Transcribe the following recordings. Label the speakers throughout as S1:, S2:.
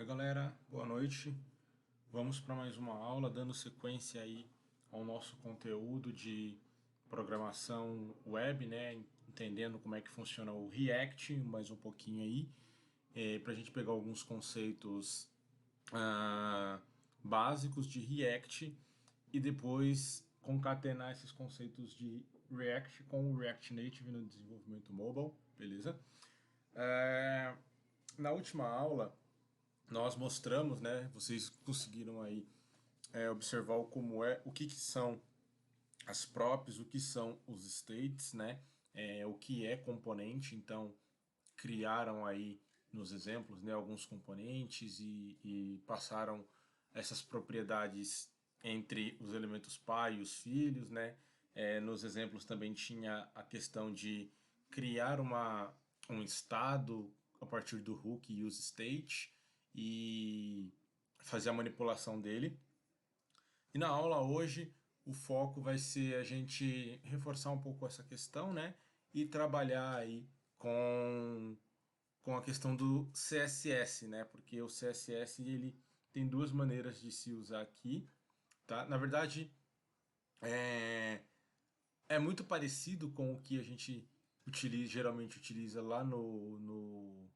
S1: Oi galera, boa noite. Vamos para mais uma aula dando sequência aí ao nosso conteúdo de programação web, né? Entendendo como é que funciona o React, mais um pouquinho aí, para a gente pegar alguns conceitos ah, básicos de React e depois concatenar esses conceitos de React com o React Native no desenvolvimento mobile, beleza? É, Na última aula nós mostramos, né? Vocês conseguiram aí observar o que são as props, o que são os states, né? O que é componente. Então criaram aí nos exemplos, né, alguns componentes e passaram essas propriedades entre os elementos pai e os filhos, né? Nos exemplos também tinha a questão de criar um estado a partir do hook e use state e fazer a manipulação dele. E na aula hoje o foco vai ser a gente reforçar um pouco essa questão, né? E trabalhar aí com a questão do CSS, né? Porque o CSS ele tem duas maneiras de se usar aqui, tá? Na verdade, é, é muito parecido com o que a gente geralmente utiliza lá no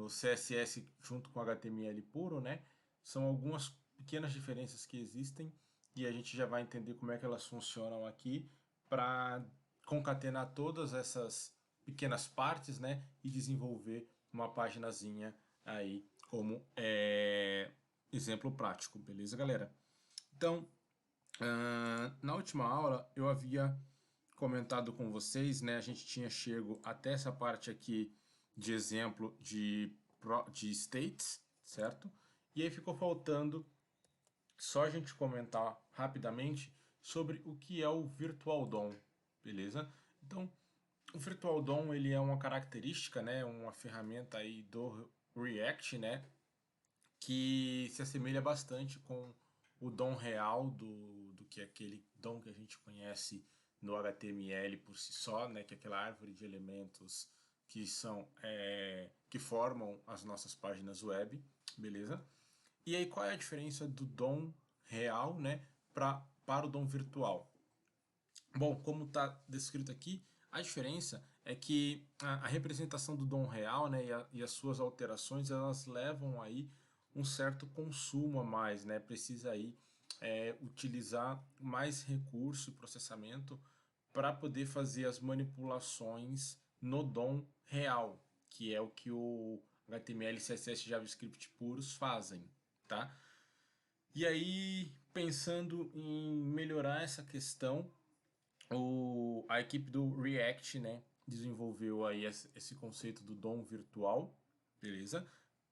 S1: CSS junto com HTML puro, né? São algumas pequenas diferenças que existem e a gente já vai entender como é que elas funcionam aqui para concatenar todas essas pequenas partes, né? E desenvolver uma paginazinha aí como exemplo prático, beleza, galera? Então, na última aula eu havia comentado com vocês, né? A gente tinha chego até essa parte aqui de exemplo de states, certo? E aí ficou faltando só a gente comentar rapidamente sobre o que é o Virtual DOM, beleza? Então, o Virtual DOM ele é uma característica, né? Uma ferramenta aí do React, né? Que se assemelha bastante com o DOM real do que é aquele DOM que a gente conhece no HTML por si só, né, que é aquela árvore de elementos que são que formam as nossas páginas web, beleza? E aí qual é a diferença do DOM real, né, para o DOM virtual? Bom, como está descrito aqui, a diferença é que a representação do DOM real, né, e as suas alterações, elas levam aí um certo consumo a mais, né? Precisa aí utilizar mais recurso e processamento para poder fazer as manipulações no DOM real, que é o que o HTML, CSS e JavaScript puros fazem, tá? E aí, pensando em melhorar essa questão, a equipe do React, né, desenvolveu aí esse conceito do DOM virtual, beleza?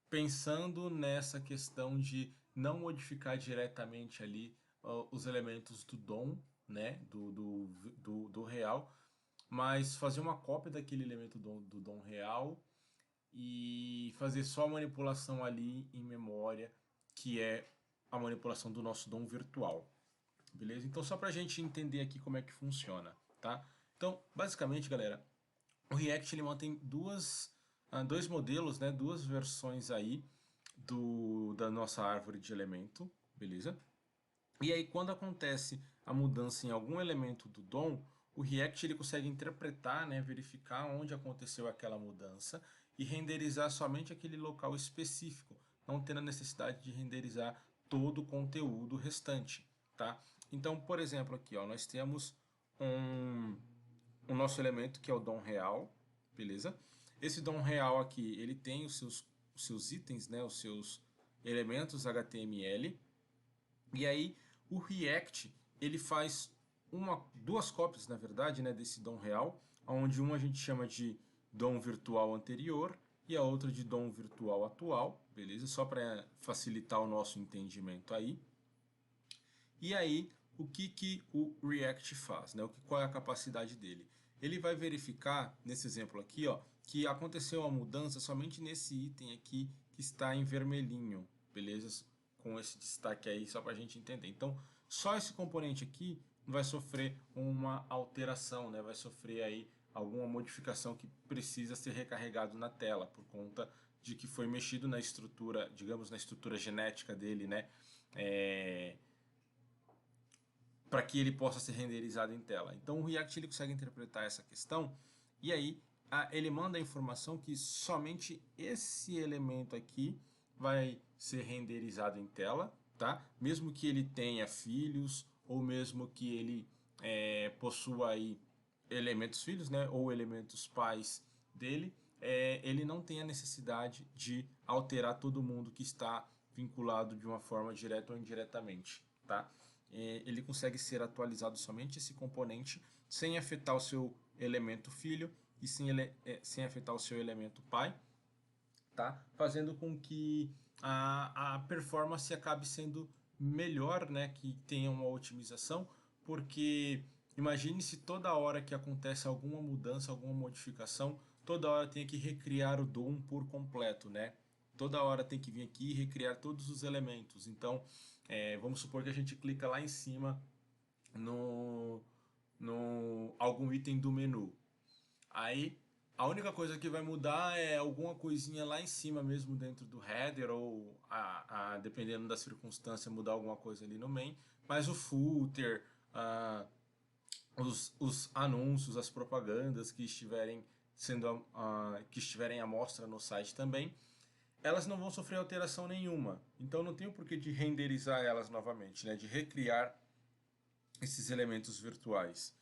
S1: Pensando nessa questão de não modificar diretamente ali os elementos do DOM, né, do real, mas fazer uma cópia daquele elemento do DOM real e fazer só a manipulação ali em memória, que é a manipulação do nosso DOM virtual. Beleza? Então só para a gente entender aqui como é que funciona, tá? Então, basicamente, galera, o React ele mantém dois modelos, né, duas versões aí da nossa árvore de elemento, beleza? E aí quando acontece a mudança em algum elemento do DOM, o React ele consegue interpretar, né, verificar onde aconteceu aquela mudança e renderizar somente aquele local específico, não tendo a necessidade de renderizar todo o conteúdo restante, tá? Então, por exemplo, aqui, ó, nós temos um, o nosso elemento que é o DOM real, beleza? Esse DOM real aqui, ele tem os seus itens, né, os seus elementos HTML, e aí o React ele faz duas cópias, na verdade, né, desse DOM real, onde uma a gente chama de DOM virtual anterior e a outra de DOM virtual atual, beleza? Só para facilitar o nosso entendimento aí. E aí, o que o React faz? Né? Qual é a capacidade dele? Ele vai verificar, nesse exemplo aqui, ó, que aconteceu a mudança somente nesse item aqui que está em vermelhinho, beleza? Com esse destaque aí, só para a gente entender. Então, só esse componente aqui vai sofrer uma alteração, né? Vai sofrer aí alguma modificação que precisa ser recarregado na tela por conta de que foi mexido na estrutura, digamos, na estrutura genética dele, né? Para que ele possa ser renderizado em tela. Então o React ele consegue interpretar essa questão e aí ele manda a informação que somente esse elemento aqui vai ser renderizado em tela, tá? Mesmo que ele tenha filhos ou mesmo que ele possua aí elementos filhos, né, ou elementos pais dele, ele não tem a necessidade de alterar todo mundo que está vinculado de uma forma direta ou indiretamente, tá? Ele consegue ser atualizado somente esse componente sem afetar o seu elemento filho e sem afetar o seu elemento pai, tá? Fazendo com que a performance acabe sendo melhor, né? Que tenha uma otimização, porque imagine se toda hora que acontece alguma mudança, alguma modificação, toda hora tem que recriar o DOM por completo, né? Toda hora tem que vir aqui e recriar todos os elementos. Então, vamos supor que a gente clica lá em cima no algum item do menu. Aí a única coisa que vai mudar é alguma coisinha lá em cima mesmo dentro do header ou dependendo da circunstância mudar alguma coisa ali no main, mas o footer, os anúncios, as propagandas que estiverem sendo que estiverem à mostra no site também, elas não vão sofrer alteração nenhuma. Então não tem o porquê de renderizar elas novamente, né? De recriar esses elementos virtuais.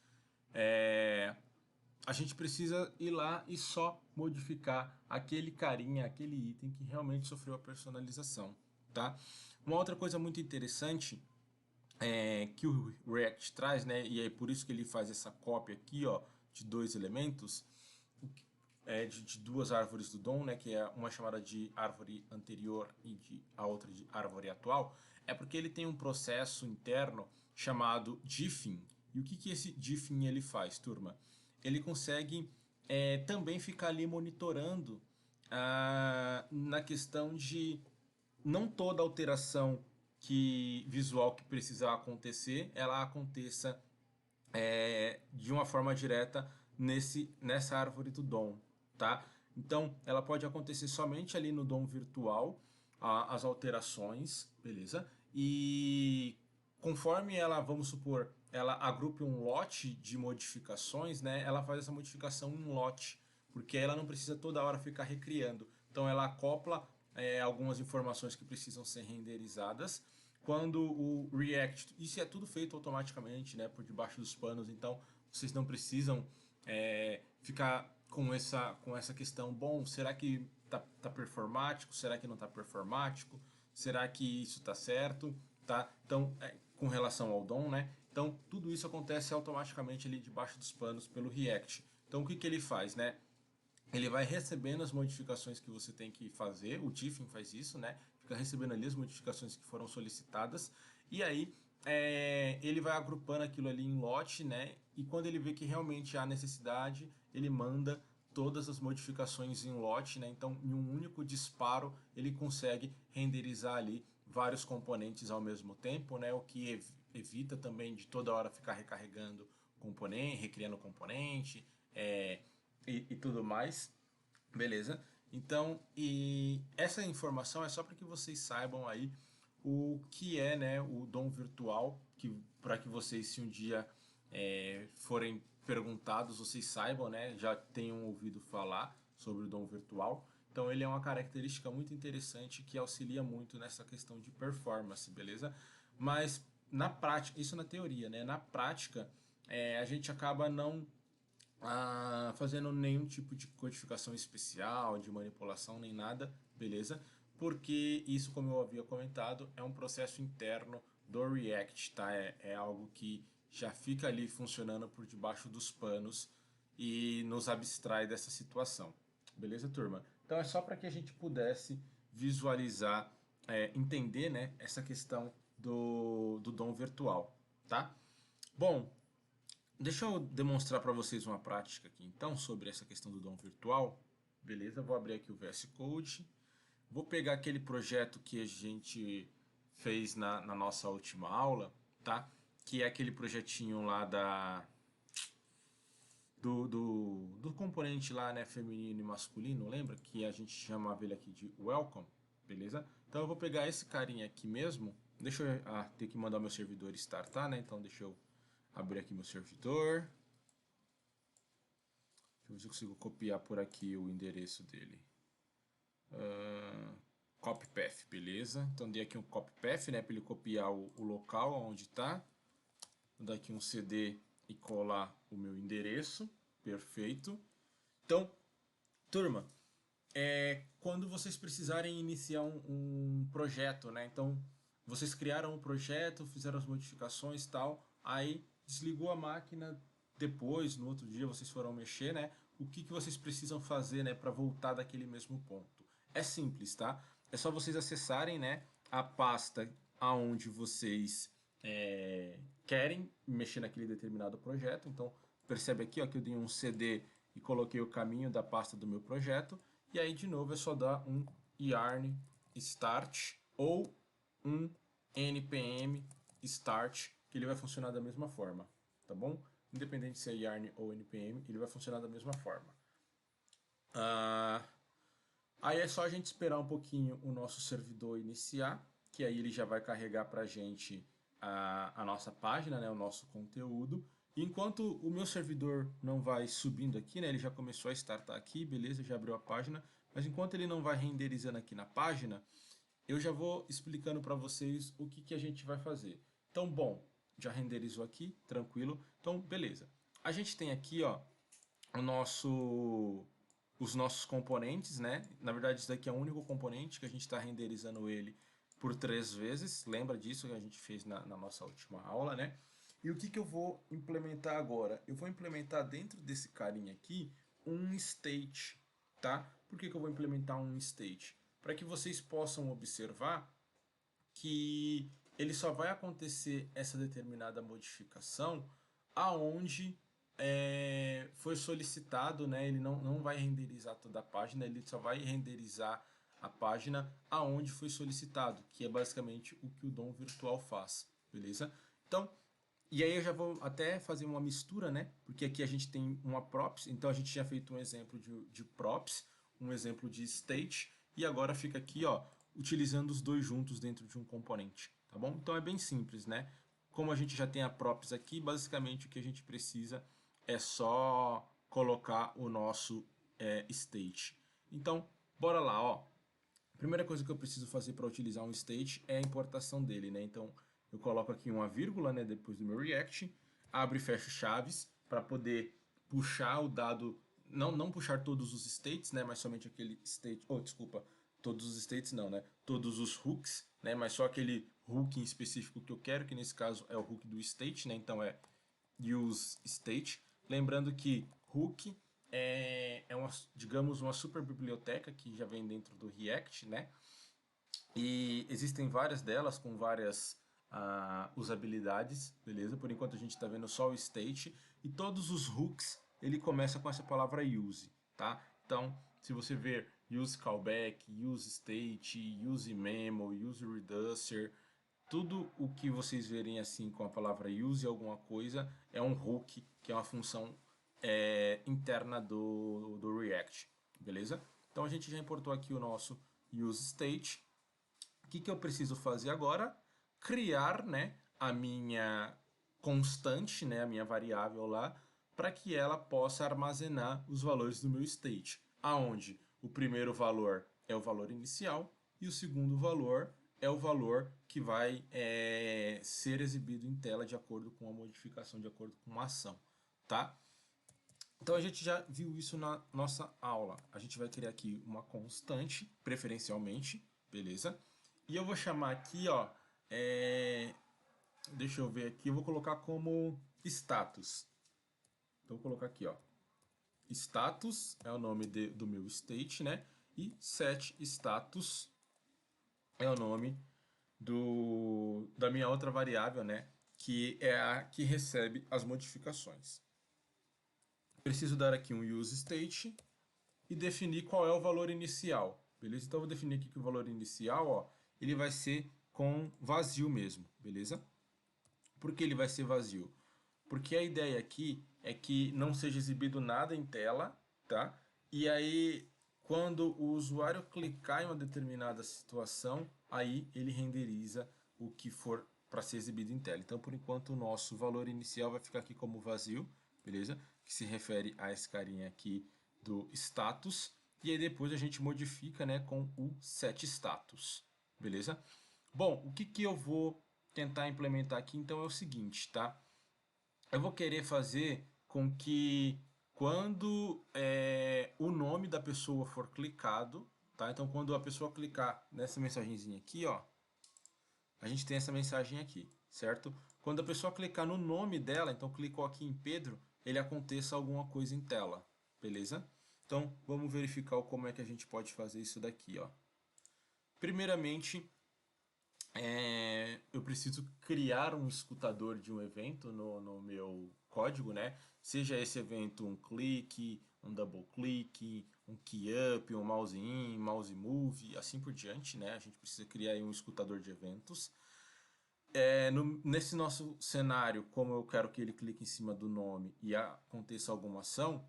S1: A gente precisa ir lá e só modificar aquele carinha, aquele item que realmente sofreu a personalização, tá? Uma outra coisa muito interessante que o React traz, né? E é por isso que ele faz essa cópia aqui, ó, de dois elementos, de duas árvores do DOM, né? Que é uma chamada de árvore anterior e a outra de árvore atual, é porque ele tem um processo interno chamado diffing. E o que esse diffing ele faz, turma? Ele consegue também ficar ali monitorando na questão de não toda alteração visual que precisar acontecer, ela aconteça de uma forma direta nessa árvore do DOM, tá? Então, ela pode acontecer somente ali no DOM virtual, as alterações, beleza? E conforme ela, vamos supor, ela agrupe um lote de modificações, né? Ela faz essa modificação em lote, porque ela não precisa toda hora ficar recriando. Então, ela acopla algumas informações que precisam ser renderizadas. Quando o React, isso é tudo feito automaticamente, né, por debaixo dos panos, então vocês não precisam ficar com essa questão, bom, será que tá performático, será que não tá performático, será que isso tá certo, tá? Então, com relação ao DOM, né, então tudo isso acontece automaticamente ali debaixo dos panos pelo React. Então o que ele faz, né? Ele vai recebendo as modificações que você tem que fazer, o Diffin faz isso, né? Fica recebendo ali as modificações que foram solicitadas, e aí ele vai agrupando aquilo ali em lote, né? E quando ele vê que realmente há necessidade, ele manda todas as modificações em lote, né? Então, em um único disparo, ele consegue renderizar ali vários componentes ao mesmo tempo, né? O que evita também de toda hora ficar recarregando componente, recriando componente, e tudo mais, beleza? Então, e essa informação é só para que vocês saibam aí o que é, né, o DOM virtual, que para que vocês, se um dia forem perguntados, vocês saibam, né, já tenham ouvido falar sobre o DOM virtual. Então, ele é uma característica muito interessante que auxilia muito nessa questão de performance, beleza? Mas na prática, isso na teoria, né? Na prática, a gente acaba não fazendo nenhum tipo de codificação especial, de manipulação, nem nada, beleza? Porque isso, como eu havia comentado, é um processo interno do React, tá? É algo que já fica ali funcionando por debaixo dos panos e nos abstrai dessa situação, beleza, turma? Então é só para que a gente pudesse visualizar, entender, né, essa questão do DOM virtual, tá? Bom, deixa eu demonstrar para vocês uma prática aqui, então, sobre essa questão do DOM virtual. Beleza, vou abrir aqui o VS Code. Vou pegar aquele projeto que a gente fez na nossa última aula, tá? Que é aquele projetinho lá do componente lá, né, feminino e masculino, lembra que a gente chamava ele aqui de welcome, beleza? Então eu vou pegar esse carinha aqui mesmo, deixa eu ter que mandar meu servidor startar, né? Então deixa eu abrir aqui meu servidor. Deixa eu ver se eu consigo copiar por aqui o endereço dele. Copy path, beleza? Então dei aqui um copy path, né, para ele copiar o local onde está. Vou dar aqui um CD e colar o meu endereço, perfeito. Então, turma, quando vocês precisarem iniciar um projeto, né? Então, vocês criaram um projeto, fizeram as modificações e tal, aí desligou a máquina, depois, no outro dia, vocês foram mexer, né? O que vocês precisam fazer, né, para voltar daquele mesmo ponto? É simples, tá? É só vocês acessarem, né, a pasta aonde vocês querem mexer naquele determinado projeto. Então, percebe aqui, ó, que eu dei um CD e coloquei o caminho da pasta do meu projeto. E aí, de novo, é só dar um yarn start ou um npm start, que ele vai funcionar da mesma forma, tá bom? Independente se é yarn ou npm, ele vai funcionar da mesma forma. Aí é só a gente esperar um pouquinho o nosso servidor iniciar, que aí ele já vai carregar para a gente a nossa página, né, o nosso conteúdo. E enquanto o meu servidor não vai subindo aqui, né, ele já começou a startar aqui, beleza, já abriu a página, mas enquanto ele não vai renderizando aqui na página, eu já vou explicando para vocês o que a gente vai fazer. Então, bom, já renderizou aqui, tranquilo. Então, beleza. A gente tem aqui, ó, os nossos componentes, né? Na verdade, isso daqui é o único componente que a gente está renderizando ele por 3 vezes. Lembra disso que a gente fez na nossa última aula, né? E o que eu vou implementar agora? Eu vou implementar dentro desse carinha aqui um state, tá? Por que eu vou implementar um state? Para que vocês possam observar que ele só vai acontecer essa determinada modificação aonde foi solicitado, né? Ele não vai renderizar toda a página, ele só vai renderizar a página aonde foi solicitado, que é basicamente o que o DOM virtual faz, beleza? Então, e aí eu já vou até fazer uma mistura, né? Porque aqui a gente tem uma props, então a gente tinha feito um exemplo de props, um exemplo de state, e agora fica aqui, ó, utilizando os dois juntos dentro de um componente, tá bom? Então é bem simples, né? Como a gente já tem a props aqui, basicamente o que a gente precisa é só colocar o nosso state. Então, bora lá, ó. A primeira coisa que eu preciso fazer para utilizar um state é a importação dele, né? Então, eu coloco aqui uma vírgula, né, depois do meu React, abro e fecho chaves para poder puxar o dado, não puxar todos os states, né, mas somente aquele state, desculpa, todos os states não, né, todos os hooks, né, mas só aquele hook em específico que eu quero, que nesse caso é o hook do state, né, então é use state. Lembrando que hook uma, digamos, uma super biblioteca que já vem dentro do React, né? E existem várias delas com várias usabilidades, beleza? Por enquanto a gente está vendo só o state e todos os hooks ele começa com essa palavra use, tá? Então, se você ver use callback, use state, use memo, use reducer, tudo o que vocês verem assim com a palavra use alguma coisa é um hook, que é uma função interna do React, beleza? Então a gente já importou aqui o nosso useState. O que eu preciso fazer agora? Criar, né, a minha constante, né, a minha variável lá, para que ela possa armazenar os valores do meu state, aonde o primeiro valor é o valor inicial e o segundo valor é o valor que vai ser exibido em tela de acordo com a modificação, de acordo com a ação, tá? Então a gente já viu isso na nossa aula. A gente vai criar aqui uma constante, preferencialmente, beleza? E eu vou chamar aqui, ó, deixa eu ver aqui, eu vou colocar como status. Então eu vou colocar aqui, ó, status é o nome do meu state, né? E set status é o nome da minha outra variável, né? Que é a que recebe as modificações. Preciso dar aqui um useState e definir qual é o valor inicial, beleza? Então eu vou definir aqui que o valor inicial, ó, ele vai ser com vazio mesmo, beleza? Por que ele vai ser vazio? Porque a ideia aqui é que não seja exibido nada em tela, tá? E aí, quando o usuário clicar em uma determinada situação, aí ele renderiza o que for para ser exibido em tela. Então, por enquanto, o nosso valor inicial vai ficar aqui como vazio, beleza? Que se refere a esse carinha aqui do status. E aí depois a gente modifica, né, com o setStatus, beleza? Bom, o que que eu vou tentar implementar aqui então é o seguinte, tá? Eu vou querer fazer com que quando o nome da pessoa for clicado, tá? Então quando a pessoa clicar nessa mensagenzinha aqui, ó, a gente tem essa mensagem aqui, certo? Quando a pessoa clicar no nome dela, então clicou aqui em Pedro, ele aconteça alguma coisa em tela, beleza? Então vamos verificar como é que a gente pode fazer isso daqui, ó. Primeiramente, eu preciso criar um escutador de um evento no meu código, né? Seja esse evento um clique, um double clique, um key up, um mouse in, mouse move, assim por diante, né? A gente precisa criar aí um escutador de eventos. Nesse nosso cenário, como eu quero que ele clique em cima do nome e aconteça alguma ação,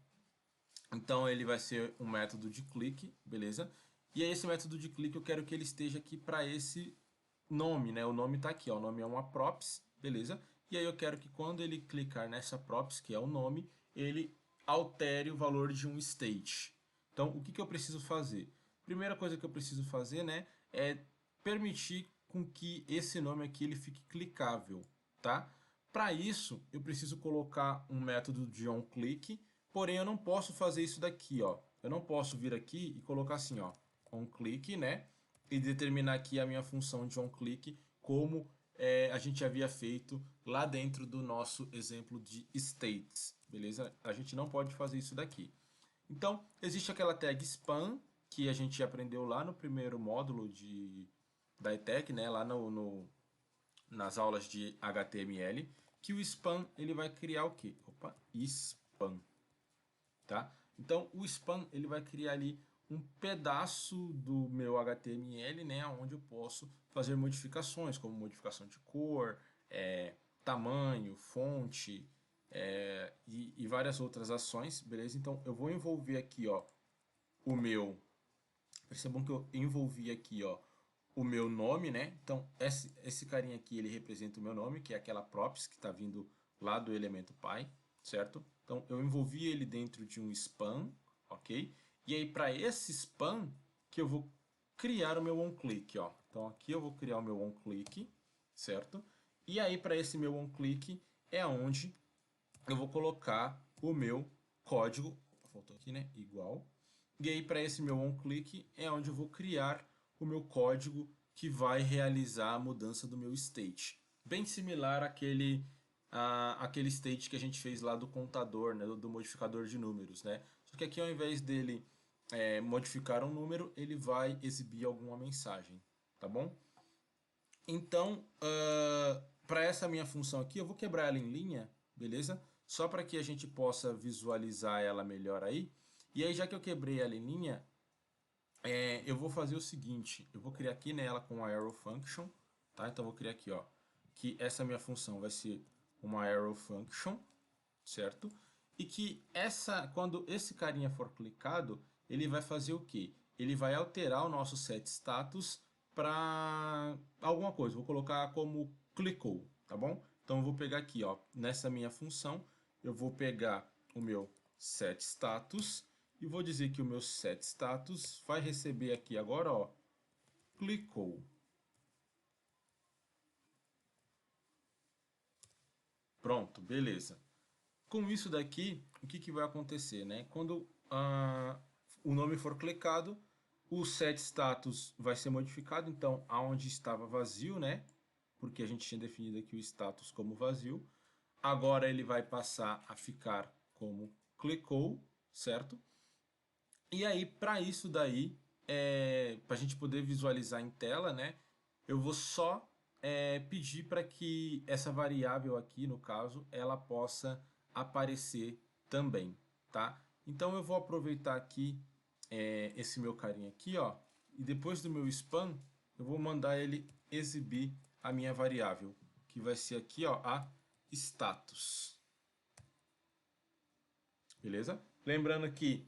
S1: então ele vai ser um método de clique, beleza? E aí esse método de clique eu quero que ele esteja aqui para esse nome, né? O nome está aqui, ó. O nome é uma props, beleza? E aí eu quero que quando ele clicar nessa props, que é o nome, ele altere o valor de um state. Então, o que que eu preciso fazer? Primeira coisa que eu preciso fazer, né, é permitir com que esse nome aqui ele fique clicável, tá? Para isso, eu preciso colocar um método de onClick, porém eu não posso fazer isso daqui, ó. Eu não posso vir aqui e colocar assim, ó, onClick, né? E determinar aqui a minha função de onClick como a gente havia feito lá dentro do nosso exemplo de states, beleza? A gente não pode fazer isso daqui. Então, existe aquela tag span que a gente aprendeu lá no primeiro módulo da ETEC, né? Lá nas aulas de HTML, que o span ele vai criar o quê? Opa, span, tá? Então, o span ele vai criar ali um pedaço do meu HTML, né, onde eu posso fazer modificações, como modificação de cor, tamanho, fonte, e várias outras ações, beleza? Então, eu vou envolver aqui, ó, o meu... Percebam que eu envolvi aqui, ó, o meu nome, né? Então, esse carinha aqui, ele representa o meu nome, que é aquela props que está vindo lá do elemento Py, certo? Então, eu envolvi ele dentro de um span, ok? E aí, para esse span, que eu vou criar o meu onClick, ó. Então, aqui eu vou criar o meu onClick, certo? E aí, para esse meu onClick, é onde eu vou colocar o meu código, faltou aqui, né? Igual. E aí, para esse meu onClick, é onde eu vou criar o meu código que vai realizar a mudança do meu state. Bem similar àquele state que a gente fez lá do contador, né? Do modificador de números, né? Só que aqui, ao invés dele modificar um número, ele vai exibir alguma mensagem, tá bom? Então, para essa minha função aqui, eu vou quebrar ela em linha, beleza? Só para que a gente possa visualizar ela melhor aí. E aí, já que eu quebrei ela em linha, eu vou fazer o seguinte, eu vou criar aqui nela com a arrow function, tá? Então, eu vou criar aqui, ó, que essa minha função vai ser uma arrow function, certo? E que quando esse carinha for clicado, ele vai fazer o quê? Ele vai alterar o nosso setStatus para alguma coisa. Vou colocar como clicou, tá bom? Então eu vou pegar aqui, ó, nessa minha função, eu vou pegar o meu setStatus e vou dizer que o meu setStatus vai receber aqui agora, ó, clicou. Pronto, beleza. Com isso daqui, o que, que vai acontecer, né? Quando o nome for clicado, o setStatus vai ser modificado, então aonde estava vazio, né? Porque a gente tinha definido aqui o status como vazio. Agora ele vai passar a ficar como clicou, certo? E aí, para isso daí, para a gente poder visualizar em tela, né? Eu vou só pedir para que essa variável aqui, no caso, ela possa aparecer também, tá? Então eu vou aproveitar aqui esse meu carinha aqui, ó, e depois do meu span, eu vou mandar ele exibir a minha variável, que vai ser aqui, ó, a status. beleza? Lembrando que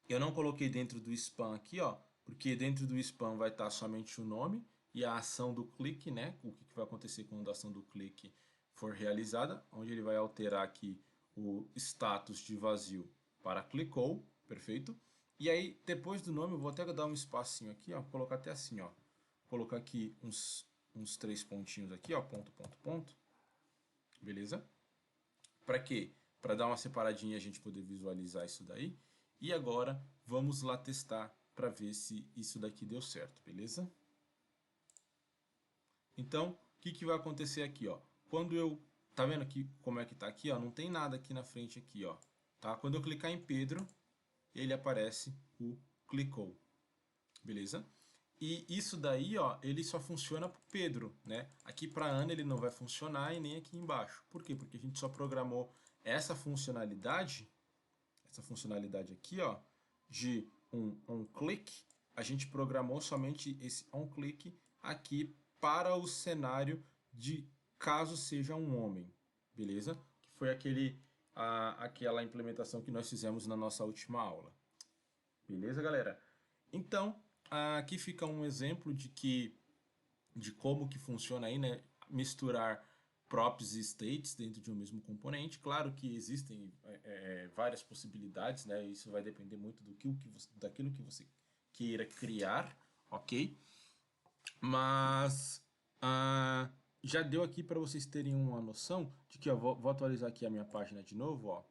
S1: eu não coloquei dentro do spam aqui, ó, porque dentro do spam vai estar somente o nome e a ação do clique, né? O que vai acontecer quando a ação do clique for realizada, onde ele vai alterar aqui o status de vazio para clicou, perfeito? E aí, depois do nome, eu vou até dar um espacinho aqui, ó, colocar até assim, ó. Colocar aqui uns 3 pontinhos aqui, ó, ponto, ponto, ponto. Beleza? Para quê? Para dar uma separadinha e a gente poder visualizar isso daí. E agora, vamos lá testar para ver se isso daqui deu certo, beleza? Então, o que vai acontecer aqui, ó? Quando eu... Tá vendo aqui como é que tá aqui, ó? Não tem nada aqui na frente aqui, ó. Tá? Quando eu clicar em Pedro, ele aparece o clicou. Beleza? E isso daí, ó, ele só funciona para Pedro, né? Aqui para Ana ele não vai funcionar e nem aqui embaixo. Por quê? Porque a gente só programou essa funcionalidade aqui, ó, de um click, a gente programou somente esse on click aqui para o cenário de caso seja um homem, beleza? Que foi aquela implementação que nós fizemos na nossa última aula. Beleza, galera? Então, aqui fica um exemplo de como que funciona aí, né? Misturar props e states dentro de um mesmo componente. Claro que existem várias possibilidades, né? Isso vai depender muito daquilo que você queira criar, ok? Mas já deu aqui para vocês terem uma noção de que, ó, vou atualizar aqui a minha página de novo, ó,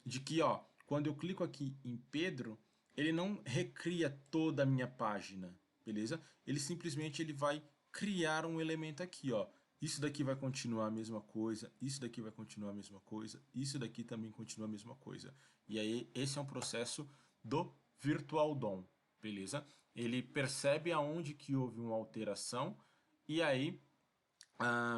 S1: de que, ó, quando eu clico aqui em Pedro, ele não recria toda a minha página, beleza? Ele vai criar um elemento aqui, ó. Isso daqui vai continuar a mesma coisa, isso daqui vai continuar a mesma coisa, isso daqui também continua a mesma coisa. E aí, esse é um processo do Virtual DOM, beleza? Ele percebe aonde que houve uma alteração e aí,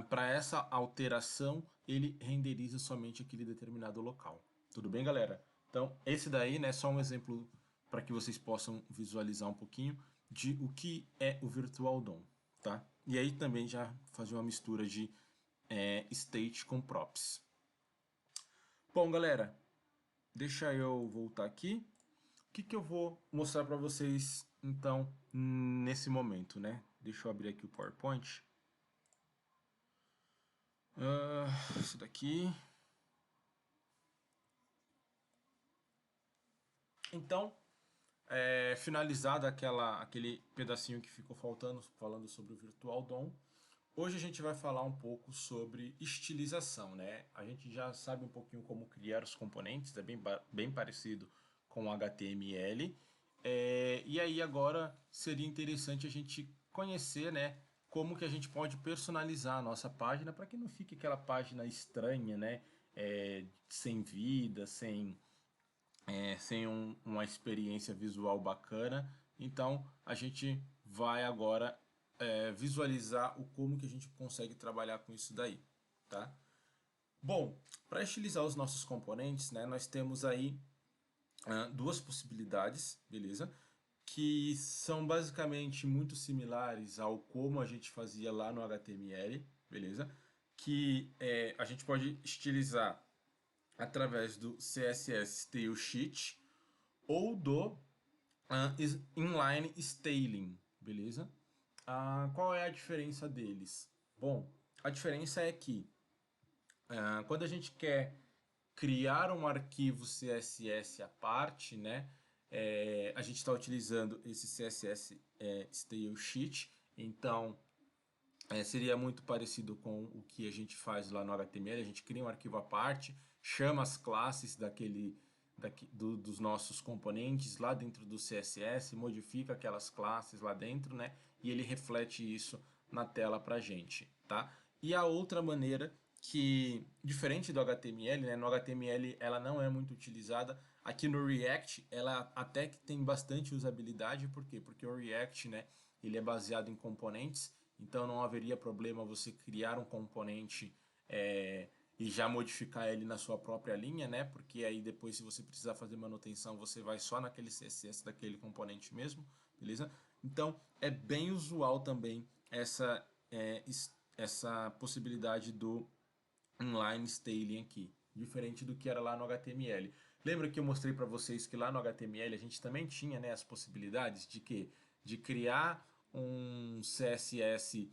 S1: para essa alteração, ele renderiza somente aquele determinado local. Tudo bem, galera? Então, esse daí, né, é só um exemplo para que vocês possam visualizar um pouquinho de o que é o Virtual DOM, tá? E aí também já fazer uma mistura de state com props. Bom, galera, deixa eu voltar aqui. O que eu vou mostrar para vocês, então, nesse momento, né? Deixa eu abrir aqui o PowerPoint. Isso daqui. Então, finalizado aquele pedacinho que ficou faltando, falando sobre o Virtual DOM, hoje a gente vai falar um pouco sobre estilização, né? A gente já sabe um pouquinho como criar os componentes, é bem parecido com o HTML. E aí agora seria interessante a gente conhecer, né, como que a gente pode personalizar a nossa página para que não fique aquela página estranha, né, sem vida, sem uma experiência visual bacana. Então a gente vai agora visualizar como que a gente consegue trabalhar com isso daí, tá? Bom, para estilizar os nossos componentes, né, nós temos aí duas possibilidades, beleza? Que são basicamente muito similares ao como a gente fazia lá no HTML, beleza? Que a gente pode estilizar através do CSS Style Sheet ou do Inline Styling, beleza? Qual é a diferença deles? Bom, a diferença é que quando a gente quer criar um arquivo CSS à parte, né? A gente está utilizando esse CSS Style Sheet, então seria muito parecido com o que a gente faz lá no HTML. A gente cria um arquivo à parte, chama as classes dos nossos componentes lá dentro do CSS, modifica aquelas classes lá dentro, né? E ele reflete isso na tela para a gente, tá? E a outra maneira que, diferente do HTML, né? No HTML ela não é muito utilizada. Aqui no React ela até que tem bastante usabilidade. Por quê? Porque o React, né, ele é baseado em componentes, então não haveria problema você criar um componente e já modificar ele na sua própria linha, né? Porque aí depois, se você precisar fazer manutenção, você vai só naquele CSS daquele componente mesmo, beleza? Então é bem usual também essa possibilidade do inline styling aqui, diferente do que era lá no HTML. Lembra que eu mostrei para vocês que lá no HTML a gente também tinha, né, as possibilidades de que de criar um CSS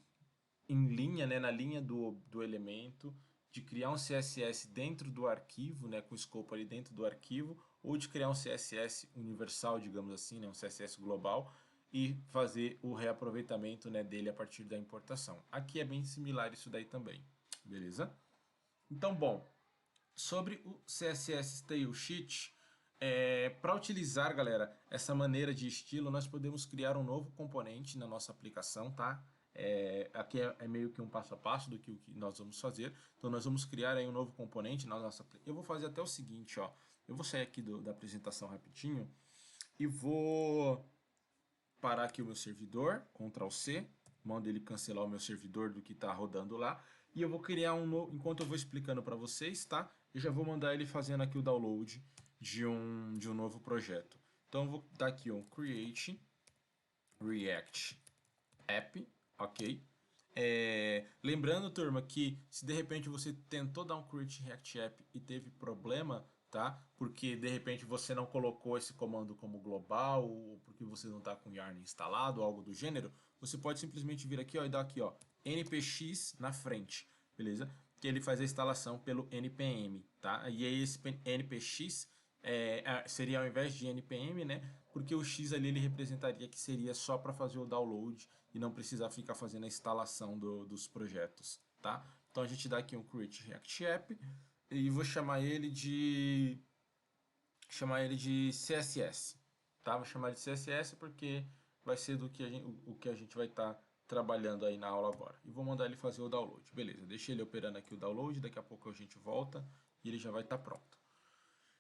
S1: em linha, né, na linha do elemento, de criar um CSS dentro do arquivo, né, com o escopo ali dentro do arquivo, ou de criar um CSS universal, digamos assim, né, um CSS global, e fazer o reaproveitamento, né, dele a partir da importação. Aqui é bem similar isso daí também, beleza? Então, bom, sobre o CSS Stylesheet, para utilizar, galera, essa maneira de estilo, nós podemos criar um novo componente na nossa aplicação, tá? Aqui é meio que um passo a passo do que o que nós vamos fazer. Então, nós vamos criar aí um novo componente na nossa... Eu vou fazer até o seguinte, ó. Eu vou sair aqui da apresentação rapidinho e vou parar aqui o meu servidor, Ctrl C, mando ele cancelar o meu servidor do que está rodando lá, e eu vou criar um novo, enquanto eu vou explicando para vocês, tá? Eu já vou mandar ele fazendo aqui o download de um novo projeto. Então eu vou dar aqui um Create React App, ok? Lembrando, turma, que se de repente você tentou dar um Create React App e teve problema, tá? Porque de repente você não colocou esse comando como global, ou porque você não está com o Yarn instalado, ou algo do gênero, você pode simplesmente vir aqui, ó, e dar aqui, ó, npx na frente, beleza? Que ele faz a instalação pelo npm, tá? E aí esse npx seria ao invés de npm, né? Porque o x ali ele representaria que seria só para fazer o download e não precisar ficar fazendo a instalação dos projetos, tá? Então a gente dá aqui um create react app e vou chamar ele de CSS, tá? Vou chamar de CSS porque vai ser do que o que a gente vai estar trabalhando aí na aula agora. E vou mandar ele fazer o download. Beleza, deixei ele operando aqui o download, daqui a pouco a gente volta e ele já vai estar pronto.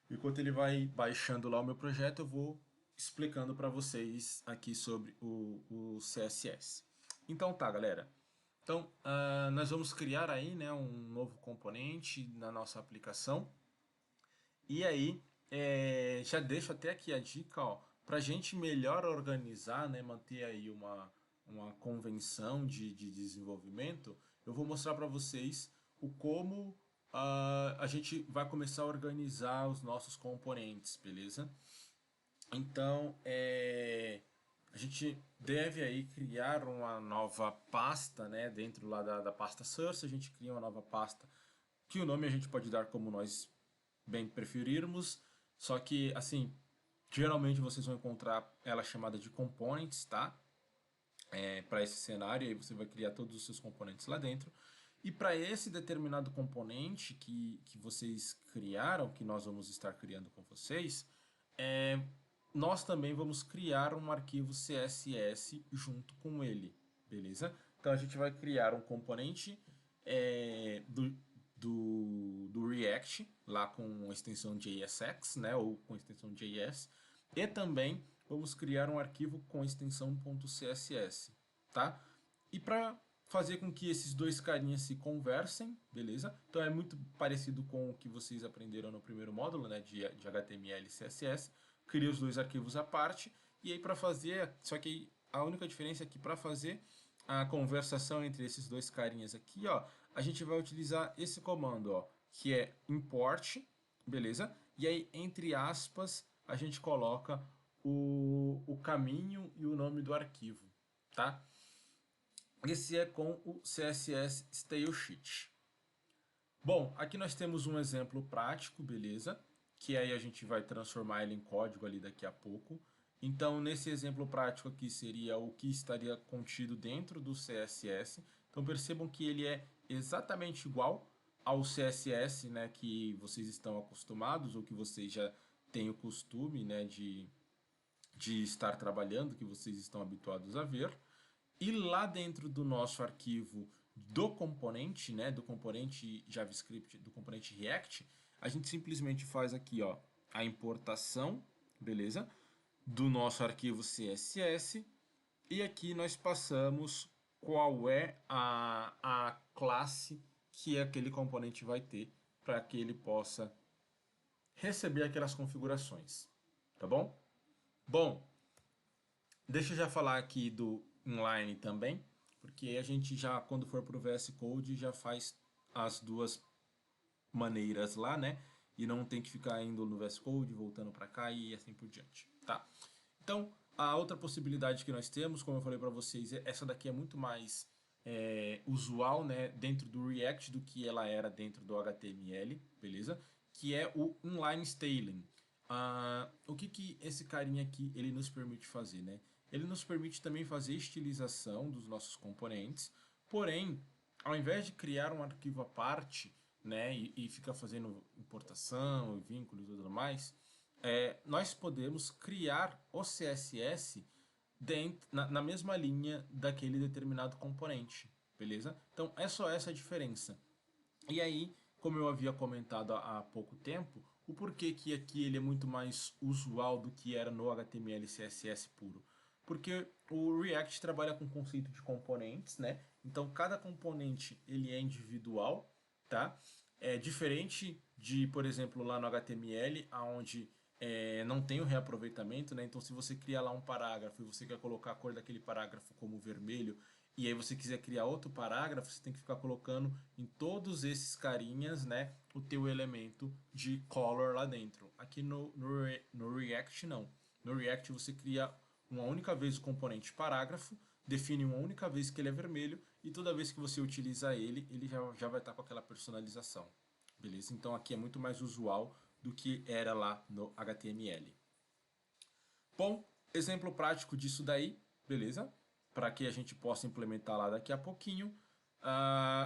S1: Enquanto ele vai baixando lá o meu projeto, eu vou explicando para vocês aqui sobre o CSS. Então tá, galera. Então, nós vamos criar aí, né, um novo componente na nossa aplicação. E aí, já deixo até aqui a dica, ó, para a gente melhor organizar, né, manter aí uma convenção de desenvolvimento, eu vou mostrar para vocês o como a gente vai começar a organizar os nossos componentes, beleza? Então, a gente deve aí criar uma nova pasta, né, dentro lá da pasta source, a gente cria uma nova pasta que o nome a gente pode dar como nós bem preferirmos, só que, assim, geralmente vocês vão encontrar ela chamada de components, tá? Para esse cenário, aí você vai criar todos os seus componentes lá dentro. E para esse determinado componente que vocês criaram, que nós vamos estar criando com vocês, nós também vamos criar um arquivo CSS junto com ele, beleza? Então a gente vai criar um componente do React, lá com a extensão JSX, né, ou com a extensão JS, e também vamos criar um arquivo com a extensão .css, tá? E para fazer com que esses dois carinhas se conversem, beleza? Então é muito parecido com o que vocês aprenderam no primeiro módulo, né, de HTML e CSS. Cria os dois arquivos à parte, e aí para fazer, só que a única diferença é que para fazer a conversação entre esses dois carinhas aqui, ó, a gente vai utilizar esse comando, ó, que é import, beleza? E aí, entre aspas, a gente coloca o caminho e o nome do arquivo, tá? Esse é com o CSS Stylesheet. Bom, aqui nós temos um exemplo prático, beleza? Que aí a gente vai transformar ele em código ali daqui a pouco. Então, nesse exemplo prático aqui seria o que estaria contido dentro do CSS. Então, percebam que ele é exatamente igual ao CSS, né, que vocês estão acostumados ou que vocês já têm o costume, né, de estar trabalhando, que vocês estão habituados a ver. E lá dentro do nosso arquivo do componente, né, do componente JavaScript, do componente React, a gente simplesmente faz aqui, ó, a importação, beleza? Do nosso arquivo CSS, e aqui nós passamos qual é a classe que aquele componente vai ter para que ele possa receber aquelas configurações, tá bom? Bom, deixa eu já falar aqui do inline também, porque a gente já, quando for para o VS Code, já faz as duas maneiras lá, né? E não tem que ficar indo no VS Code, voltando para cá e assim por diante, tá? Então, a outra possibilidade que nós temos, como eu falei para vocês, essa daqui é muito mais usual, né, dentro do React do que ela era dentro do HTML, beleza? Que é o inline styling. O que esse carinha aqui ele nos permite fazer, né? Ele nos permite também fazer estilização dos nossos componentes, porém, ao invés de criar um arquivo à parte, né, e ficar fazendo importação, e vínculo e tudo mais, nós podemos criar o CSS na mesma linha daquele determinado componente, beleza? Então é só essa a diferença. E aí, como eu havia comentado há pouco tempo, o porquê que aqui ele é muito mais usual do que era no HTML e CSS puro. Porque o React trabalha com o conceito de componentes, né? Então cada componente ele é individual, tá? É diferente de, por exemplo, lá no HTML, onde não tem o reaproveitamento, né? Então se você cria lá um parágrafo e você quer colocar a cor daquele parágrafo como vermelho, e aí você quiser criar outro parágrafo, você tem que ficar colocando em todos esses carinhas, né, o teu elemento de color lá dentro. Aqui no React não. No React você cria uma única vez o componente parágrafo, define uma única vez que ele é vermelho e toda vez que você utiliza ele, ele já vai estar com aquela personalização. Beleza? Então aqui é muito mais usual do que era lá no HTML. Bom, exemplo prático disso daí, beleza? Para que a gente possa implementar lá daqui a pouquinho.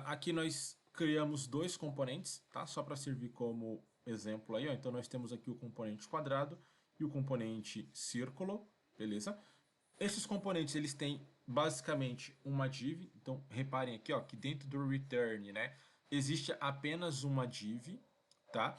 S1: Aqui nós criamos dois componentes, tá? Só para servir como exemplo aí, ó. Então nós temos aqui o componente quadrado e o componente círculo, beleza? Esses componentes eles têm basicamente uma div. Então reparem aqui, ó, que dentro do return, né, existe apenas uma div, tá?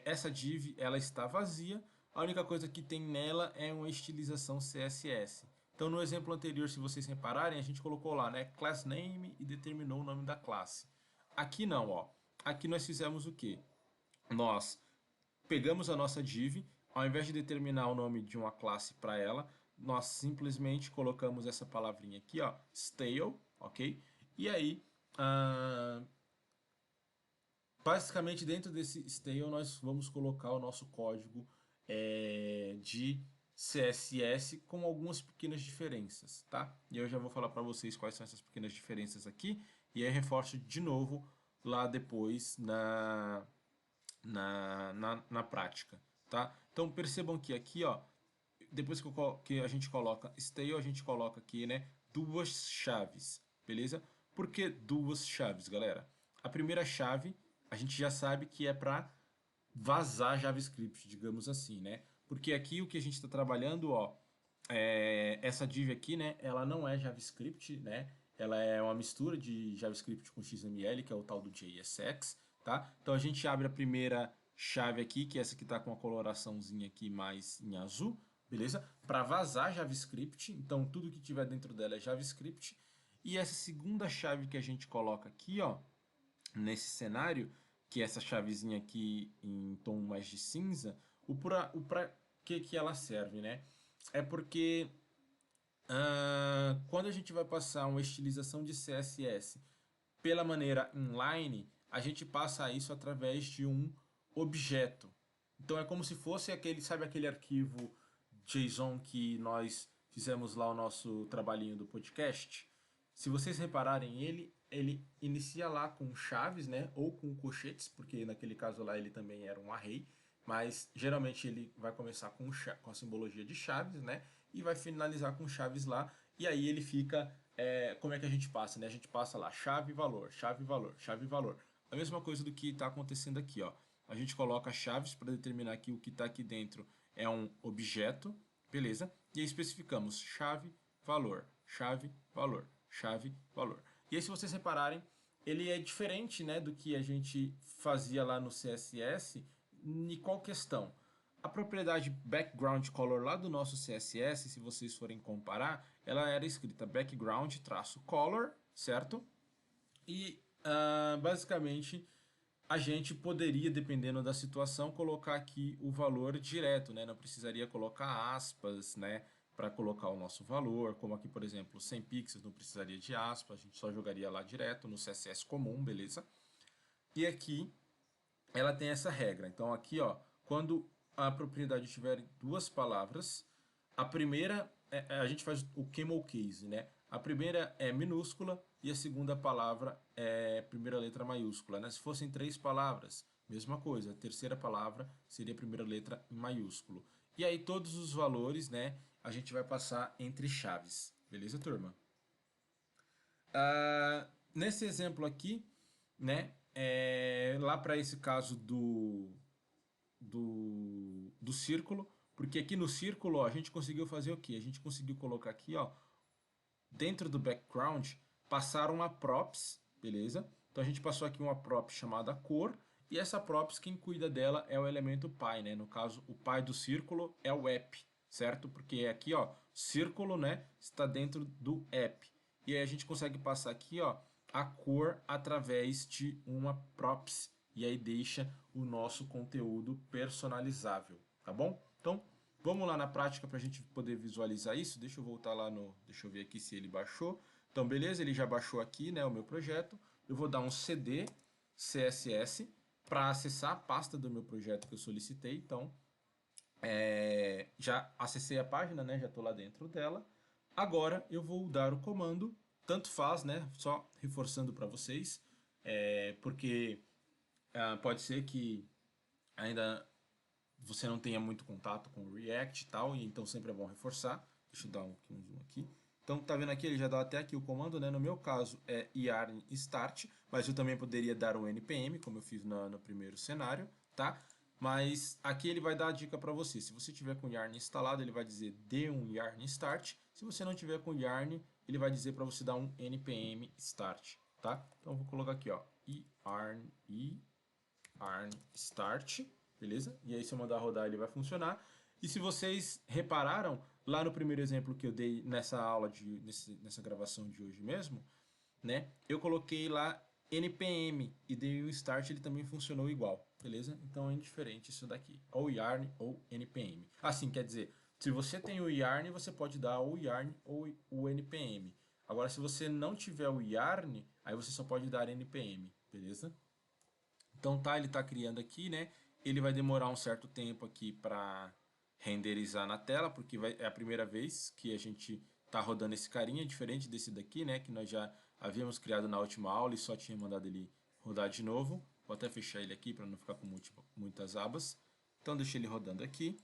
S1: Essa div ela está vazia. A única coisa que tem nela é uma estilização CSS. Então no exemplo anterior, se vocês repararem, a gente colocou lá, né, class name e determinou o nome da classe. Aqui não, ó. Aqui nós fizemos o quê? Nós pegamos a nossa div, ao invés de determinar o nome de uma classe para ela, nós simplesmente colocamos essa palavrinha aqui, ó, stale, ok? E aí, basicamente dentro desse stale nós vamos colocar o nosso código de CSS com algumas pequenas diferenças, tá? E eu já vou falar para vocês quais são essas pequenas diferenças aqui, e aí reforço de novo lá depois na prática, tá? Então percebam que aqui, ó, depois que a gente coloca stale, a gente coloca aqui, né, duas chaves, beleza? Por que duas chaves, galera? A primeira chave, a gente já sabe que é para vazar JavaScript, digamos assim, né? Porque aqui o que a gente está trabalhando, ó, essa div aqui, né, ela não é JavaScript, né? Ela é uma mistura de JavaScript com XML, que é o tal do JSX, tá? Então a gente abre a primeira chave aqui, que é essa que está com a coloraçãozinha aqui mais em azul, beleza? Para vazar JavaScript, então tudo que tiver dentro dela é JavaScript. E essa segunda chave que a gente coloca aqui, ó, nesse cenário, que é essa chavezinha aqui em tom mais de cinza, o para que ela serve, né? É porque quando a gente vai passar uma estilização de CSS pela maneira inline, a gente passa isso através de um objeto. Então é como se fosse aquele, sabe aquele arquivo JSON que nós fizemos lá o nosso trabalhinho do podcast? Se vocês repararem, ele inicia lá com chaves, né? Ou com colchetes, porque naquele caso lá ele também era um array, mas geralmente ele vai começar com a simbologia de chaves, né? E vai finalizar com chaves lá, e aí ele fica como é que a gente passa, né? A gente passa lá chave, valor, chave, valor, chave, valor. A mesma coisa do que está acontecendo aqui, ó. A gente coloca chaves para determinar que o que está aqui dentro é um objeto, beleza? E aí especificamos chave, valor, chave, valor, chave, valor. E aí se vocês repararem, ele é diferente, né, do que a gente fazia lá no CSS. Em qual questão? A propriedade background color lá do nosso CSS, se vocês forem comparar, ela era escrita background-color, certo? E basicamente a gente poderia, dependendo da situação, colocar aqui o valor direto, né? Não precisaria colocar aspas, né? Para colocar o nosso valor, como aqui, por exemplo, 100 pixels não precisaria de aspas, a gente só jogaria lá direto no CSS comum, beleza? E aqui ela tem essa regra. Então aqui, ó, quando a propriedade tiver duas palavras, a primeira, a gente faz o camel case, né? A primeira é minúscula e a segunda palavra é primeira letra maiúscula, né? Se fossem três palavras, mesma coisa. A terceira palavra seria a primeira letra em maiúsculo. E aí todos os valores, né, a gente vai passar entre chaves. Beleza, turma? Nesse exemplo aqui, né, lá para esse caso do círculo, porque aqui no círculo ó, a gente conseguiu fazer o quê? A gente conseguiu colocar aqui, ó, dentro do background, passar uma props, beleza? Então a gente passou aqui uma prop chamada cor, e essa props, quem cuida dela é o elemento pai, né? No caso, o pai do círculo é o app, certo? Porque aqui, ó, círculo, né, está dentro do app. E aí a gente consegue passar aqui, ó, a cor através de uma props, e aí deixa o nosso conteúdo personalizável, tá bom? Então, vamos lá na prática para a gente poder visualizar isso. Deixa eu voltar lá no... Deixa eu ver aqui se ele baixou. Então, beleza, ele já baixou aqui, né, o meu projeto. Eu vou dar um CD CSS para acessar a pasta do meu projeto que eu solicitei. Então, já acessei a página, né, já estou lá dentro dela. Agora, eu vou dar o comando, tanto faz, né, só reforçando para vocês, porque pode ser que ainda você não tenha muito contato com o React e tal, e então sempre é bom reforçar. Deixa eu dar um zoom aqui. Então, tá vendo aqui, ele já dá até aqui o comando, né? No meu caso é yarn start, mas eu também poderia dar um npm, como eu fiz no primeiro cenário, tá? Mas aqui ele vai dar a dica para você. Se você tiver com o yarn instalado, ele vai dizer dê um yarn start. Se você não tiver com o yarn, ele vai dizer para você dar um npm start, tá? Então, eu vou colocar aqui, ó, yarn start, beleza? E aí se eu mandar rodar ele vai funcionar. E se vocês repararam, lá no primeiro exemplo que eu dei nessa aula, nessa gravação de hoje mesmo, né? Eu coloquei lá npm e dei o start, ele também funcionou igual, beleza? Então é indiferente isso daqui, ou yarn ou npm. Assim, quer dizer, se você tem o yarn, você pode dar ou yarn ou o npm. Agora, se você não tiver o yarn, aí você só pode dar npm, beleza? Então tá, ele está criando aqui, né? Ele vai demorar um certo tempo aqui para renderizar na tela, porque é a primeira vez que a gente está rodando esse carinha, diferente desse daqui, né? Que nós já havíamos criado na última aula e só tinha mandado ele rodar de novo. Vou até fechar ele aqui para não ficar com muitas abas. Então deixa ele rodando aqui.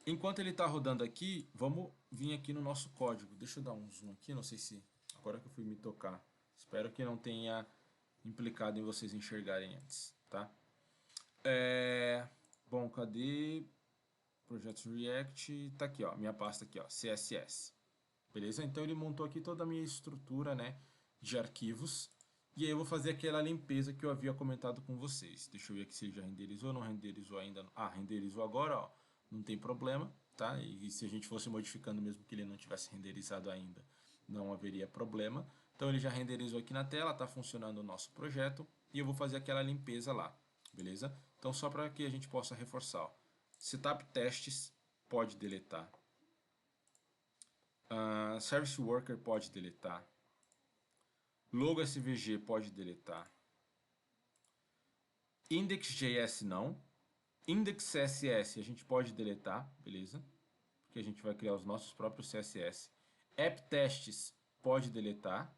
S1: Enquanto ele está rodando aqui, vamos vir aqui no nosso código. Deixa eu dar um zoom aqui, não sei se agora que eu fui me tocar. Espero que não tenha implicado em vocês enxergarem antes, tá? Bom, cadê projetos React? Tá aqui, ó, minha pasta aqui, ó, CSS. Beleza? Então ele montou aqui toda a minha estrutura, né, de arquivos. E aí eu vou fazer aquela limpeza que eu havia comentado com vocês. Deixa eu ver aqui se ele já renderizou, não renderizou ainda. Ah, renderizou agora, ó. Não tem problema, tá? E se a gente fosse modificando mesmo que ele não tivesse renderizado ainda, não haveria problema. Então ele já renderizou aqui na tela, está funcionando o nosso projeto e eu vou fazer aquela limpeza lá, beleza? Então só para que a gente possa reforçar, ó. Setup testes pode deletar, Service Worker pode deletar, Logo SVG pode deletar, Index.js não, Index CSS a gente pode deletar, beleza? Porque a gente vai criar os nossos próprios CSS. App testes pode deletar.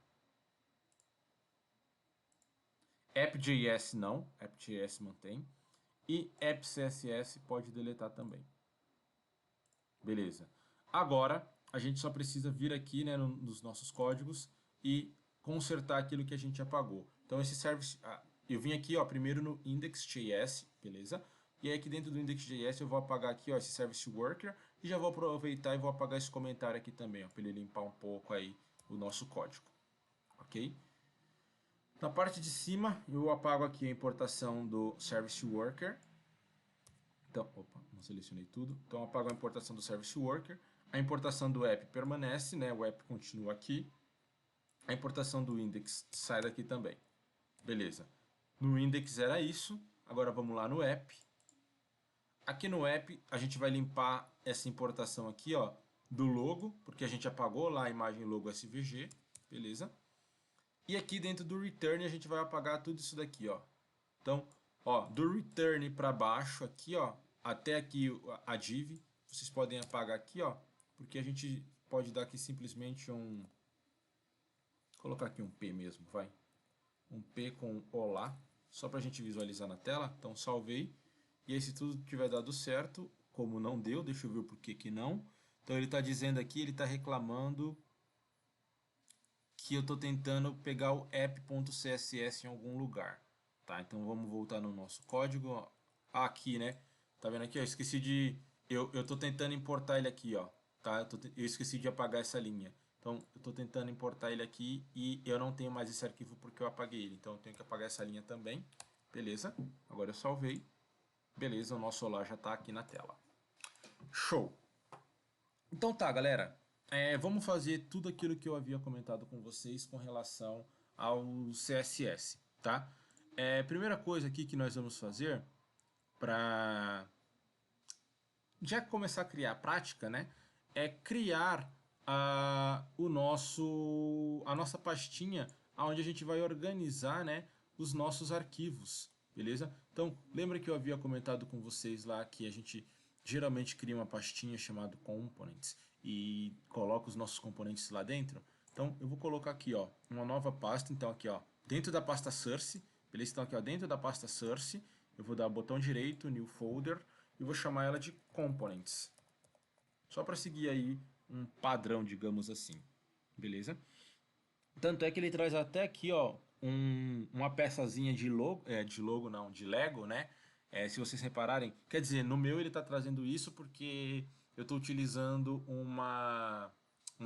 S1: App.js não, App.js mantém. E App.css pode deletar também. Beleza. Agora, a gente só precisa vir aqui, né, nos nossos códigos e consertar aquilo que a gente apagou. Então, esse service... eu vim aqui, ó, primeiro no index.js, beleza? E aí aqui dentro do index.js eu vou apagar aqui, ó, esse service worker e já vou aproveitar e vou apagar esse comentário aqui também, ó, para ele limpar um pouco aí o nosso código, ok? Na parte de cima eu apago aqui a importação do service worker. Então, opa, não selecionei tudo. Então eu apago a importação do service worker. A importação do app permanece, né? O app continua aqui. A importação do index sai daqui também. Beleza. No index era isso. Agora vamos lá no app. Aqui no app a gente vai limpar essa importação aqui, ó, do logo, porque a gente apagou lá a imagem logo SVG, beleza? E aqui dentro do return a gente vai apagar tudo isso daqui, ó. Então, ó, do return para baixo aqui, ó, até aqui a div, vocês podem apagar aqui, ó, porque a gente pode dar aqui simplesmente um, colocar aqui um P mesmo, vai. Um P com olá, só para a gente visualizar na tela. Então, salvei. E aí, se tudo tiver dado certo, como não deu, deixa eu ver por que que não. Então, ele está dizendo aqui, ele está reclamando que eu estou tentando pegar o app.css em algum lugar. Tá, então vamos voltar no nosso código. Ó. Aqui, né? Tá vendo aqui? Ó, eu esqueci de... Eu estou tentando importar ele aqui, ó. Tá? Eu esqueci de apagar essa linha. Então, eu estou tentando importar ele aqui e eu não tenho mais esse arquivo porque eu apaguei ele. Então, eu tenho que apagar essa linha também. Beleza? Agora eu salvei. Beleza, o nosso Olá já está aqui na tela. Show! Então tá, galera. Vamos fazer tudo aquilo que eu havia comentado com vocês com relação ao CSS, tá? Primeira coisa aqui que nós vamos fazer para já começar a criar a prática, né? É criar a nossa pastinha onde a gente vai organizar, né, os nossos arquivos, beleza? Então, lembra que eu havia comentado com vocês lá que a gente geralmente cria uma pastinha chamada components e coloca os nossos componentes lá dentro? Então, eu vou colocar aqui, ó, uma nova pasta, então aqui, ó, dentro da pasta source, beleza? Então aqui, ó, dentro da pasta source, eu vou dar o botão direito, new folder, e vou chamar ela de components. Só para seguir aí um padrão, digamos assim. Beleza? Tanto é que ele traz até aqui, ó, uma peçazinha de logo não, de Lego, né? Se vocês repararem, quer dizer, no meu ele está trazendo isso porque eu estou utilizando uma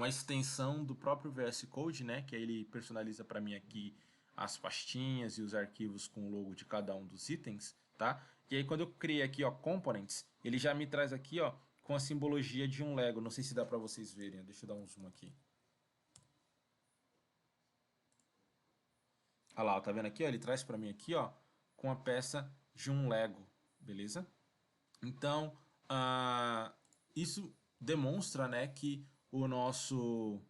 S1: extensão do próprio VS Code, né? Que aí ele personaliza para mim aqui as pastinhas e os arquivos com o logo de cada um dos itens, tá? E aí quando eu criei aqui, ó, components, ele já me traz aqui, ó, com a simbologia de um Lego. Não sei se dá para vocês verem. Deixa eu dar um zoom aqui. Olha lá, tá vendo aqui? Ó, ele traz para mim aqui, ó, com a peça de um Lego, beleza? Então, isso demonstra, né, que o nosso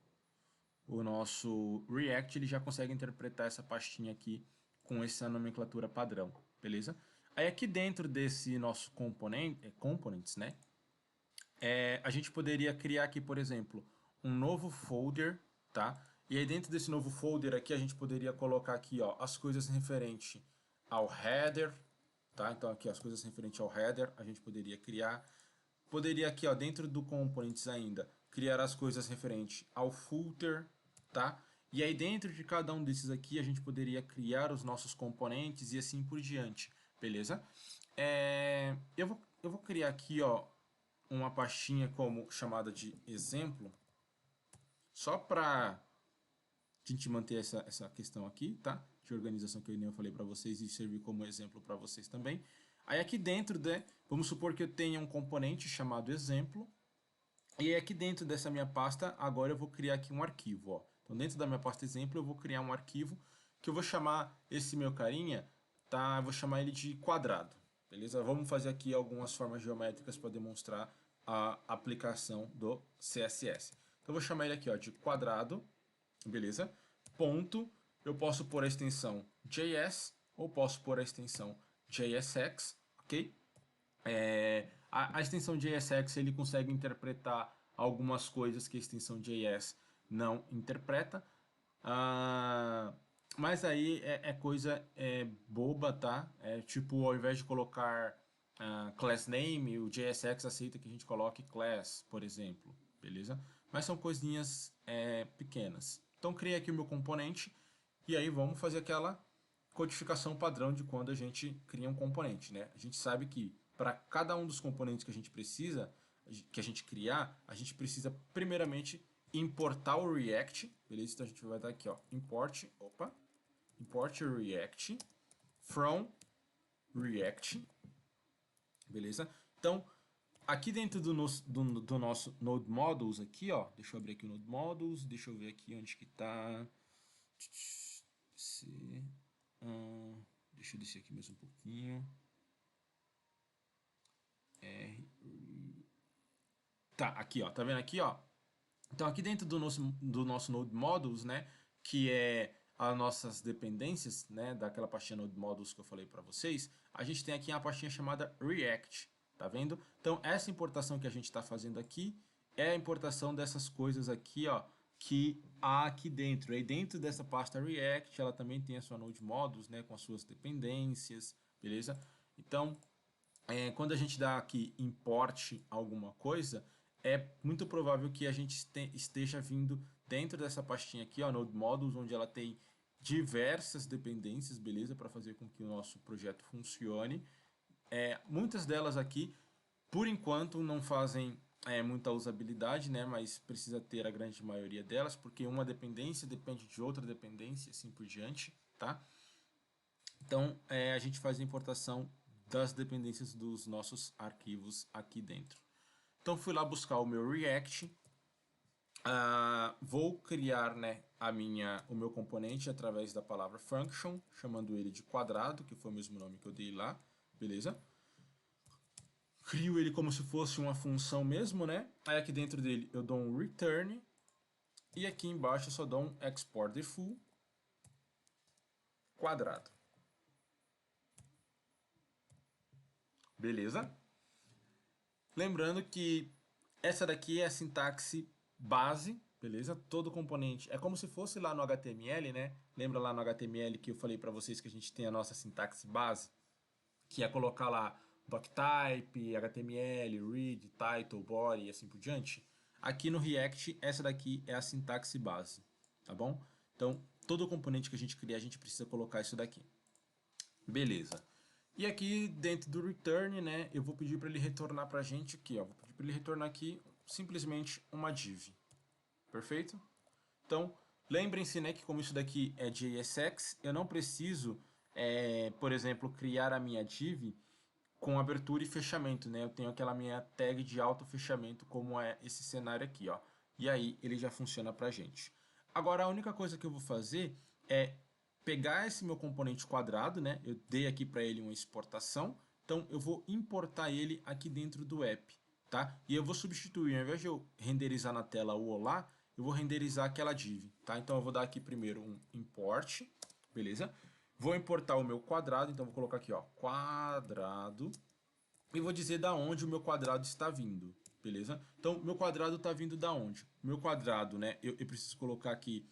S1: React ele já consegue interpretar essa pastinha aqui com essa nomenclatura padrão, beleza? Aí aqui dentro desse nosso components, né, a gente poderia criar aqui, por exemplo, um novo folder, tá? E aí dentro desse novo folder aqui a gente poderia colocar aqui, ó, as coisas referentes ao header, tá? Então aqui ó, as coisas referentes ao header a gente poderia criar. Poderia aqui, ó, dentro do components ainda, criar as coisas referentes ao footer, tá? E aí dentro de cada um desses aqui a gente poderia criar os nossos componentes e assim por diante, beleza? Eu vou criar aqui, ó, uma pastinha como chamada de exemplo, só para a gente manter essa questão aqui, tá? De organização que eu falei para vocês e servir como exemplo para vocês também. Aí aqui dentro, vamos supor que eu tenha um componente chamado exemplo, e aí aqui dentro dessa minha pasta, agora eu vou criar aqui um arquivo, ó. Então dentro da minha pasta exemplo eu vou criar um arquivo que eu vou chamar esse meu carinha, tá? Eu vou chamar ele de quadrado, beleza? Vamos fazer aqui algumas formas geométricas para demonstrar a aplicação do CSS. Então eu vou chamar ele aqui, ó, de quadrado, beleza? Ponto, eu posso pôr a extensão JS ou posso pôr a extensão JSX, ok? A extensão JSX ele consegue interpretar algumas coisas que a extensão JS não interpreta, mas aí é coisa boba, tá? Tipo, ao invés de colocar class name, o JSX aceita que a gente coloque class, por exemplo, beleza? Mas são coisinhas pequenas. Então, criei aqui o meu componente e aí vamos fazer aquela codificação padrão de quando a gente cria um componente, né? A gente sabe que para cada um dos componentes que a gente precisa, que a gente criar, a gente precisa primeiramente importar o React, beleza? Então a gente vai dar aqui, ó, import React from React, beleza? Então, aqui dentro do nosso Node Modules aqui, ó, deixa eu abrir aqui o Node Modules, deixa eu ver aqui onde que tá. Deixa eu descer aqui mais um pouquinho. Tá, aqui, ó, tá vendo aqui, ó? Então aqui dentro do nosso Node Modules, né, que é as nossas dependências, né, daquela pastinha Node Modules que eu falei para vocês, a gente tem aqui a pastinha chamada React, tá vendo? Então, essa importação que a gente está fazendo aqui é a importação dessas coisas aqui, ó, que há aqui dentro. Aí dentro dessa pasta React, ela também tem a sua Node Modules, né, com as suas dependências, beleza? Então, quando a gente dá aqui import alguma coisa, é muito provável que a gente esteja vindo dentro dessa pastinha aqui, ó, Node Modules, onde ela tem diversas dependências, beleza? Para fazer com que o nosso projeto funcione. Muitas delas aqui, por enquanto, não fazem muita usabilidade, né? Mas precisa ter a grande maioria delas, porque uma dependência depende de outra dependência, assim por diante, tá? Então, a gente faz a importação das dependências dos nossos arquivos aqui dentro. Então, fui lá buscar o meu React, vou criar, né, o meu componente através da palavra function, chamando ele de quadrado, que foi o mesmo nome que eu dei lá, beleza? Crio ele como se fosse uma função mesmo, né? Aí aqui dentro dele eu dou um return, e aqui embaixo eu só dou um export the full quadrado. Beleza? Lembrando que essa daqui é a sintaxe base, beleza? Todo componente é como se fosse lá no HTML, né? Lembra lá no HTML que eu falei para vocês que a gente tem a nossa sintaxe base, que é colocar lá doctype, HTML, read, title, body e assim por diante? Aqui no React, essa daqui é a sintaxe base, tá bom? Então, todo componente que a gente cria, a gente precisa colocar isso daqui. Beleza. E aqui dentro do return, né, eu vou pedir para ele retornar para a gente aqui, ó. Vou pedir para ele retornar aqui simplesmente uma div. Perfeito? Então, lembrem-se, né, que como isso daqui é JSX, eu não preciso, por exemplo, criar a minha div com abertura e fechamento, né? Eu tenho aquela minha tag de auto-fechamento, como é esse cenário aqui, ó. E aí ele já funciona pra gente. Agora, a única coisa que eu vou fazer é pegar esse meu componente quadrado, né? Eu dei aqui para ele uma exportação, então eu vou importar ele aqui dentro do app, tá? E eu vou substituir, ao invés de eu renderizar na tela o olá, eu vou renderizar aquela div, tá? Então eu vou dar aqui primeiro um import, beleza? Vou importar o meu quadrado, então vou colocar aqui, ó, quadrado, e vou dizer da onde o meu quadrado está vindo, beleza? Então, meu quadrado está vindo da onde? Meu quadrado, né, eu preciso colocar aqui,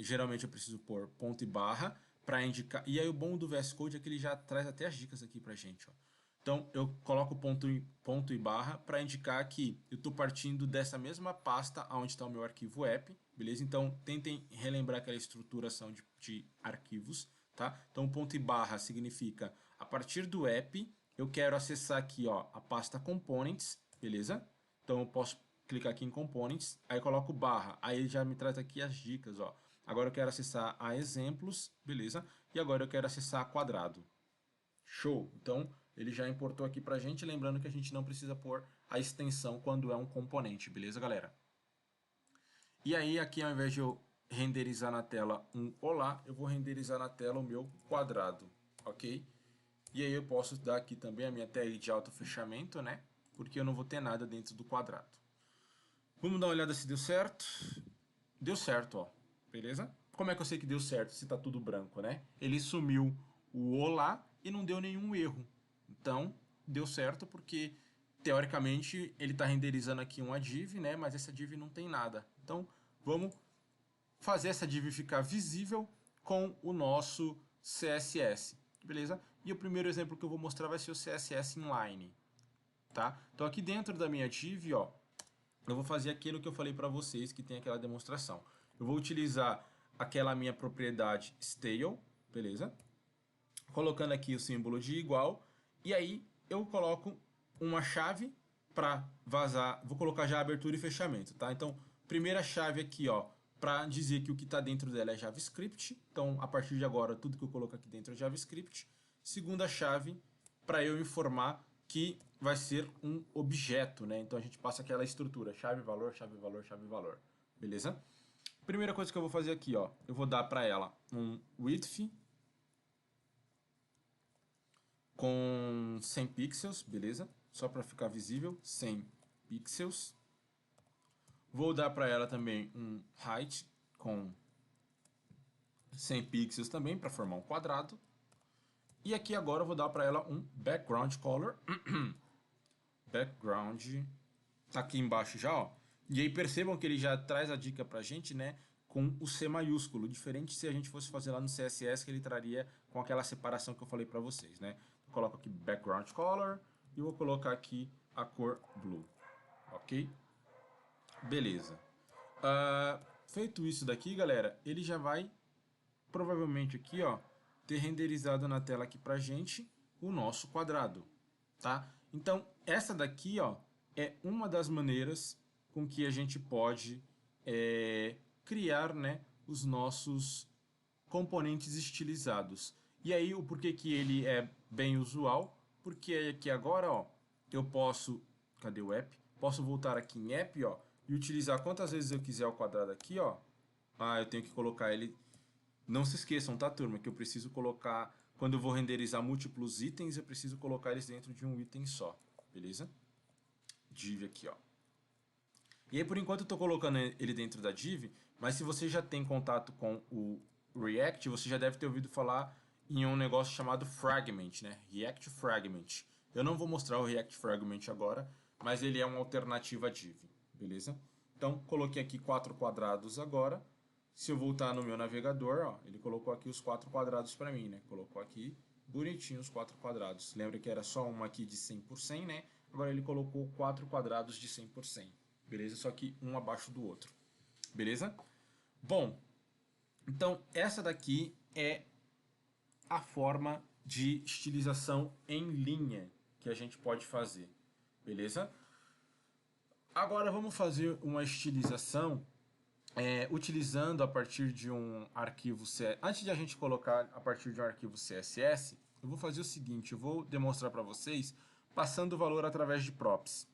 S1: geralmente eu preciso pôr ponto e barra para indicar, e aí o bom do VS Code é que ele já traz até as dicas aqui pra gente, ó. Então, eu coloco ponto e barra para indicar que eu estou partindo dessa mesma pasta onde está o meu arquivo app, beleza? Então, tentem relembrar aquela estruturação de arquivos, tá? Então, ponto e barra significa, a partir do app, eu quero acessar aqui, ó, a pasta components, beleza? Então, eu posso clicar aqui em components, aí coloco barra, aí ele já me traz aqui as dicas, ó. Agora eu quero acessar a exemplos, beleza? E agora eu quero acessar a quadrado. Show! Então, ele já importou aqui pra gente, lembrando que a gente não precisa pôr a extensão quando é um componente, beleza, galera? E aí, aqui ao invés de eu renderizar na tela um olá, eu vou renderizar na tela o meu quadrado, ok? E aí eu posso dar aqui também a minha tag de auto-fechamento, né? Porque eu não vou ter nada dentro do quadrado. Vamos dar uma olhada se deu certo. Deu certo, ó. Beleza? Como é que eu sei que deu certo se tá tudo branco, né? Ele sumiu o olá e não deu nenhum erro. Então, deu certo porque, teoricamente, ele está renderizando aqui uma div, né? Mas essa div não tem nada. Então, vamos fazer essa div ficar visível com o nosso CSS, beleza? E o primeiro exemplo que eu vou mostrar vai ser o CSS inline, tá? Então, aqui dentro da minha div, ó, eu vou fazer aquilo que eu falei para vocês, que tem aquela demonstração. Eu vou utilizar aquela minha propriedade style, beleza? Colocando aqui o símbolo de igual, e aí eu coloco uma chave para vazar, vou colocar já abertura e fechamento, tá? Então, primeira chave aqui, ó, para dizer que o que está dentro dela é JavaScript, então a partir de agora tudo que eu coloco aqui dentro é JavaScript. Segunda chave, para eu informar que vai ser um objeto, né? Então a gente passa aquela estrutura, chave, valor, chave, valor, chave, valor, beleza? Primeira coisa que eu vou fazer aqui, ó, eu vou dar para ela um width com 100 pixels, beleza? Só para ficar visível, 100 pixels. Vou dar para ela também um height com 100 pixels também para formar um quadrado. E aqui agora eu vou dar para ela um background color. Background tá aqui embaixo já, ó. E aí percebam que ele já traz a dica pra gente, né, com o C maiúsculo, diferente se a gente fosse fazer lá no CSS, que ele traria com aquela separação que eu falei pra vocês, né. Eu coloco aqui background color e vou colocar aqui a cor blue, ok? Beleza. Feito isso daqui, galera, ele já vai provavelmente aqui, ó, ter renderizado na tela aqui pra gente o nosso quadrado, tá? Então, essa daqui, ó, é uma das maneiras com que a gente pode criar, né, os nossos componentes estilizados. E aí, o porquê que ele é bem usual? Porque aqui agora, ó, eu posso, cadê o app? Posso voltar aqui em app, ó, e utilizar quantas vezes eu quiser o quadrado aqui, ó. Eu tenho que colocar ele. Não se esqueçam, tá, turma, que eu preciso colocar, quando eu vou renderizar múltiplos itens, eu preciso colocar eles dentro de um item só, beleza? Div aqui, ó. E aí, por enquanto, eu estou colocando ele dentro da div, mas se você já tem contato com o React, você já deve ter ouvido falar em um negócio chamado Fragment, né? React Fragment. Eu não vou mostrar o React Fragment agora, mas ele é uma alternativa à div, beleza? Então, coloquei aqui 4 quadrados agora. Se eu voltar no meu navegador, ó, ele colocou aqui os 4 quadrados para mim, né? Colocou aqui bonitinho os 4 quadrados. Lembra que era só uma aqui de 100 por 100, né? Agora ele colocou 4 quadrados de 100 por 100. Beleza? Só que um abaixo do outro. Beleza? Bom, então essa daqui é a forma de estilização em linha que a gente pode fazer. Beleza? Agora vamos fazer uma estilização utilizando a partir de um arquivo CSS. Antes de a gente colocar a partir de um arquivo CSS, eu vou fazer o seguinte, eu vou demonstrar para vocês passando o valor através de props,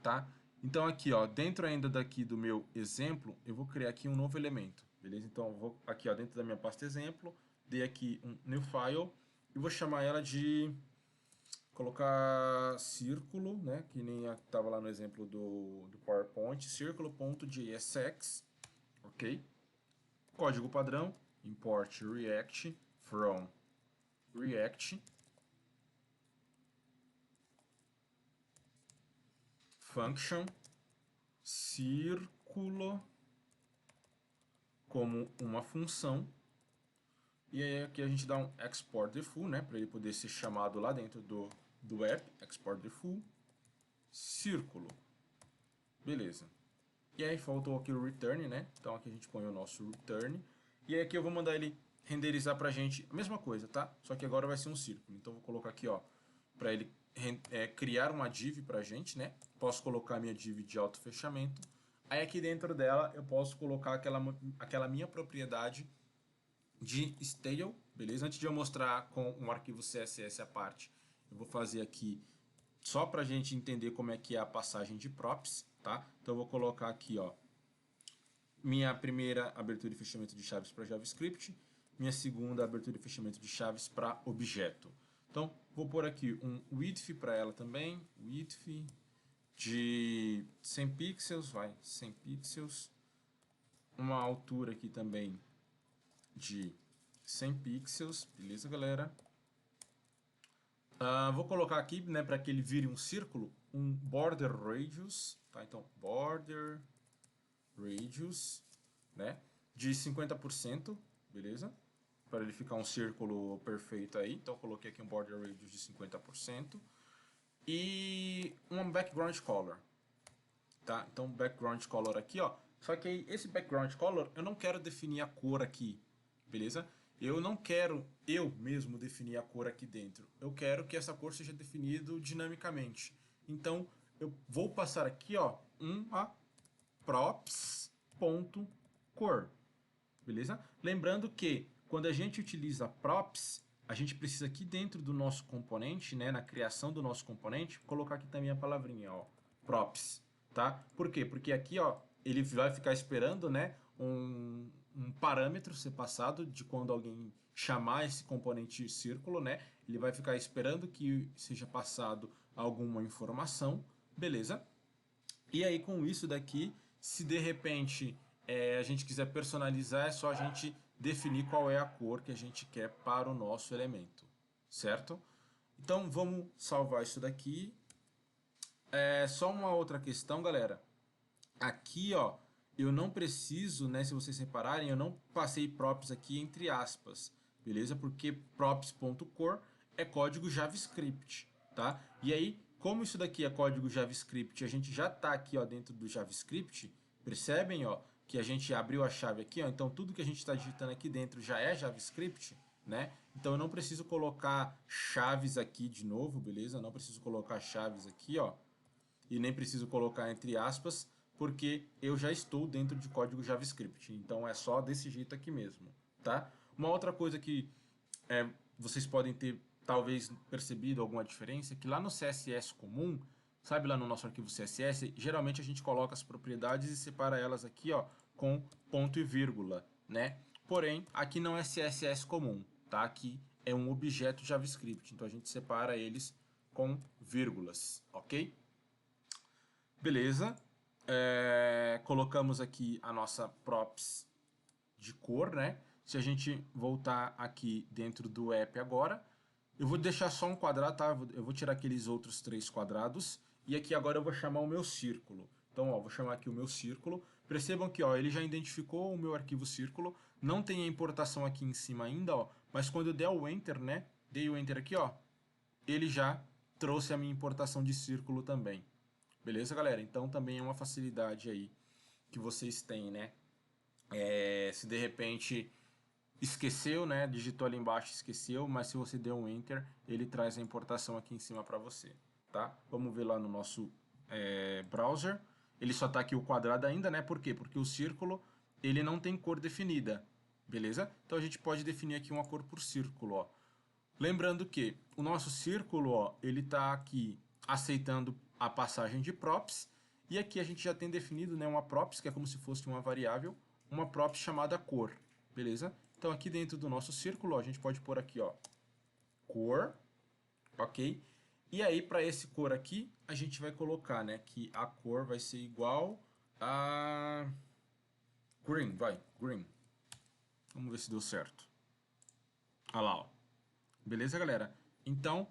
S1: tá? Então aqui, ó, dentro ainda daqui do meu exemplo, eu vou criar aqui um novo elemento, beleza? Então eu vou aqui, ó, dentro da minha pasta exemplo, dei aqui um new file e vou chamar ela de colocar círculo, né, que nem estava lá no exemplo do PowerPoint, círculo.jsx, ok? Código padrão, import react from react function círculo como uma função. E aí aqui a gente dá um export default, né, para ele poder ser chamado lá dentro do app, export default, círculo. Beleza. E aí faltou aqui o return, né? Então aqui a gente põe o nosso return. E aí aqui eu vou mandar ele renderizar pra gente a mesma coisa, tá? Só que agora vai ser um círculo. Então eu vou colocar aqui, ó, para ele criar uma div pra gente, né? Posso colocar a minha div de auto-fechamento. Aí aqui dentro dela eu posso colocar aquela minha propriedade de style, beleza? Antes de eu mostrar com um arquivo CSS à parte, eu vou fazer aqui só para a gente entender como é que é a passagem de props, tá? Então eu vou colocar aqui, ó, minha primeira abertura e fechamento de chaves para JavaScript, minha segunda abertura e fechamento de chaves para objeto. Então vou pôr aqui um width para ela também, width de 100 pixels, vai, 100 pixels, uma altura aqui também de 100 pixels, beleza, galera? Vou colocar aqui, né, para que ele vire um círculo, um border radius, tá? Então, border radius, né, de 50%, beleza? Para ele ficar um círculo perfeito aí. Então, eu coloquei aqui um border radius de 50% e um background color, tá? Então, background color aqui, ó. Só que esse background color, eu não quero definir a cor aqui, beleza? Eu não quero eu mesmo definir a cor aqui dentro. Eu quero que essa cor seja definida dinamicamente. Então, eu vou passar aqui, ó, uma props.cor, beleza? Lembrando que quando a gente utiliza props, a gente precisa aqui dentro do nosso componente, né, na criação do nosso componente, colocar aqui também a palavrinha, ó, props, tá? Por quê? Porque aqui, ó, ele vai ficar esperando, né, um parâmetro ser passado de quando alguém chamar esse componente círculo, né? Ele vai ficar esperando que seja passado alguma informação, beleza? E aí com isso daqui, se de repente a gente quiser personalizar, é só a gente definir qual é a cor que a gente quer para o nosso elemento, certo? Então vamos salvar isso daqui. Só uma outra questão, galera. Aqui, ó, eu não preciso, né, se vocês repararem, eu não passei props aqui entre aspas, beleza? Porque props.core é código JavaScript, tá? E aí, como isso daqui é código JavaScript, a gente já tá aqui, ó, dentro do JavaScript, percebem, ó, que a gente abriu a chave aqui, ó, então tudo que a gente está digitando aqui dentro já é JavaScript, né? Então eu não preciso colocar chaves aqui de novo, beleza? Eu não preciso colocar chaves aqui, ó, e nem preciso colocar entre aspas, porque eu já estou dentro de código JavaScript. Então é só desse jeito aqui mesmo, tá? Uma outra coisa que vocês podem ter talvez percebido alguma diferença é que lá no CSS comum, sabe, lá no nosso arquivo CSS, geralmente a gente coloca as propriedades e separa elas aqui, ó, com ponto e vírgula, né? Porém, aqui não é CSS comum, tá? Aqui é um objeto JavaScript, então a gente separa eles com vírgulas, ok? Beleza. Colocamos aqui a nossa props de cor, né? Se a gente voltar aqui dentro do app agora, eu vou deixar só um quadrado, tá? Eu vou tirar aqueles outros 3 quadrados e aqui agora eu vou chamar o meu círculo. Então, ó, vou chamar aqui o meu círculo. Percebam que, ó, ele já identificou o meu arquivo círculo. Não tem a importação aqui em cima ainda, ó, mas quando eu der o Enter, né? Dei o Enter aqui, ó, ele já trouxe a minha importação de círculo também. Beleza, galera? Então também é uma facilidade aí que vocês têm, né? Se de repente esqueceu, né? Digitou ali embaixo, esqueceu, mas se você der um Enter, ele traz a importação aqui em cima para você, tá? Vamos ver lá no nosso browser. Ele só tá aqui o quadrado ainda, né? Por quê? Porque o círculo, ele não tem cor definida, beleza? Então a gente pode definir aqui uma cor por círculo, ó. Lembrando que o nosso círculo, ó, ele está aqui aceitando a passagem de props, e aqui a gente já tem definido, né, uma props, que é como se fosse uma variável, uma props chamada cor, beleza? Então aqui dentro do nosso círculo, ó, a gente pode pôr aqui, ó, cor, ok? E aí para esse cor aqui, a gente vai colocar, né, que a cor vai ser igual a green, green. Vamos ver se deu certo. Olha lá, ó. Beleza, galera? Então,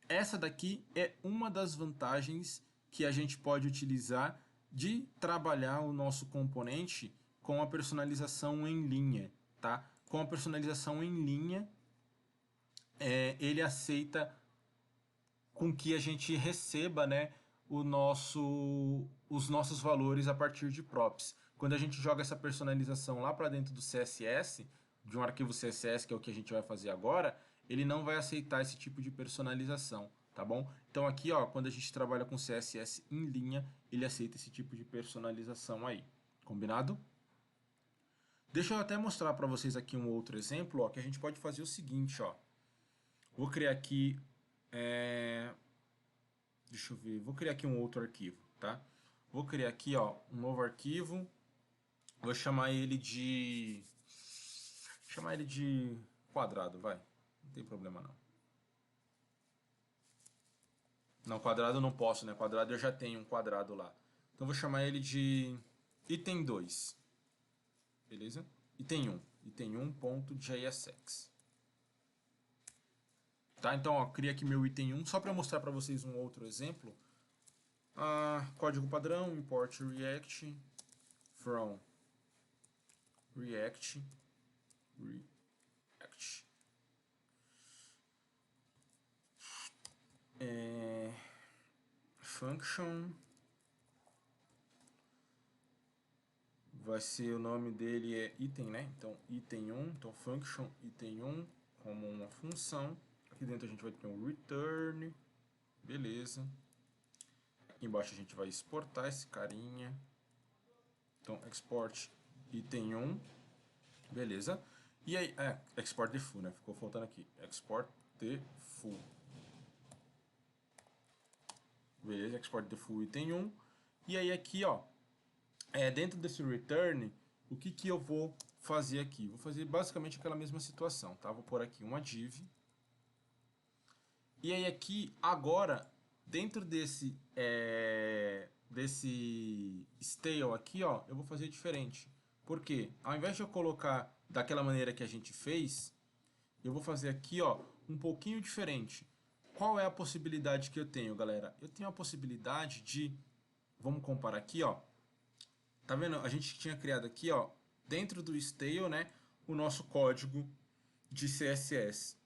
S1: essa daqui é uma das vantagens que a gente pode utilizar de trabalhar o nosso componente com a personalização em linha, tá? Com a personalização em linha, ele aceita com que a gente receba, né, os nossos valores a partir de props. Quando a gente joga essa personalização lá para dentro do CSS, de um arquivo CSS, que é o que a gente vai fazer agora, ele não vai aceitar esse tipo de personalização, tá bom? Então aqui, ó, quando a gente trabalha com CSS em linha, ele aceita esse tipo de personalização aí, combinado? Deixa eu até mostrar para vocês aqui um outro exemplo, ó, que a gente pode fazer o seguinte, ó. Vou criar aqui, deixa eu ver, vou criar aqui um outro arquivo, tá? Vou criar aqui, ó, um novo arquivo, vou chamar ele de quadrado, vai. Não tem problema não. Não, quadrado eu não posso, né? Quadrado eu já tenho um quadrado lá. Então vou chamar ele de item 2. Beleza? Item 1. Item 1.jsx. Tá? Então, ó, cria aqui meu item 1 só para mostrar para vocês um outro exemplo. Código padrão, import react from react function, vai ser, o nome dele é item, né? Então item 1, então function item 1 como uma função. Aqui dentro a gente vai ter um return, beleza. Aqui embaixo a gente vai exportar esse carinha. Então export item 1, beleza. E aí, export the full, né? Ficou faltando aqui, export the full. Beleza, export the full item 1. E aí aqui, ó, dentro desse return, o que que eu vou fazer aqui? Vou fazer basicamente aquela mesma situação, tá? Vou pôr aqui uma div. E aí aqui, agora, dentro desse stale aqui, ó, eu vou fazer diferente. Porque ao invés de eu colocar daquela maneira que a gente fez, eu vou fazer aqui, ó, um pouquinho diferente. Qual é a possibilidade que eu tenho, galera? Eu tenho a possibilidade de, vamos comparar aqui, ó. Tá vendo? A gente tinha criado aqui, ó, dentro do style, né, o nosso código de CSS.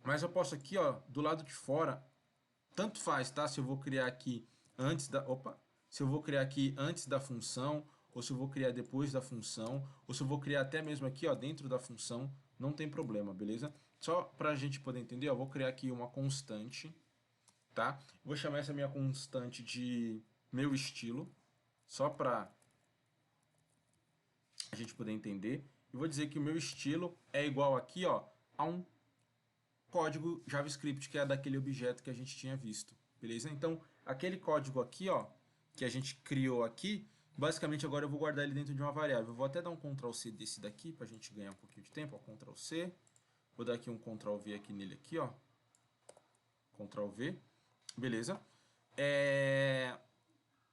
S1: Mas eu posso aqui, ó, do lado de fora, tanto faz, tá? Se eu vou criar aqui antes da, opa, se eu vou criar aqui antes da função, ou se eu vou criar depois da função, ou se eu vou criar até mesmo aqui, ó, dentro da função, não tem problema, beleza? Só para a gente poder entender, ó, vou criar aqui uma constante, tá? Vou chamar essa minha constante de meu estilo, só para a gente poder entender. E vou dizer que o meu estilo é igual aqui, ó, a um código JavaScript, que é daquele objeto que a gente tinha visto, beleza? Então, aquele código aqui, ó, que a gente criou aqui, basicamente agora eu vou guardar ele dentro de uma variável. Eu vou até dar um Ctrl C desse daqui, para a gente ganhar um pouquinho de tempo, ó, Ctrl C. Vou dar aqui um Ctrl V aqui nele aqui, ó. Ctrl V. Beleza.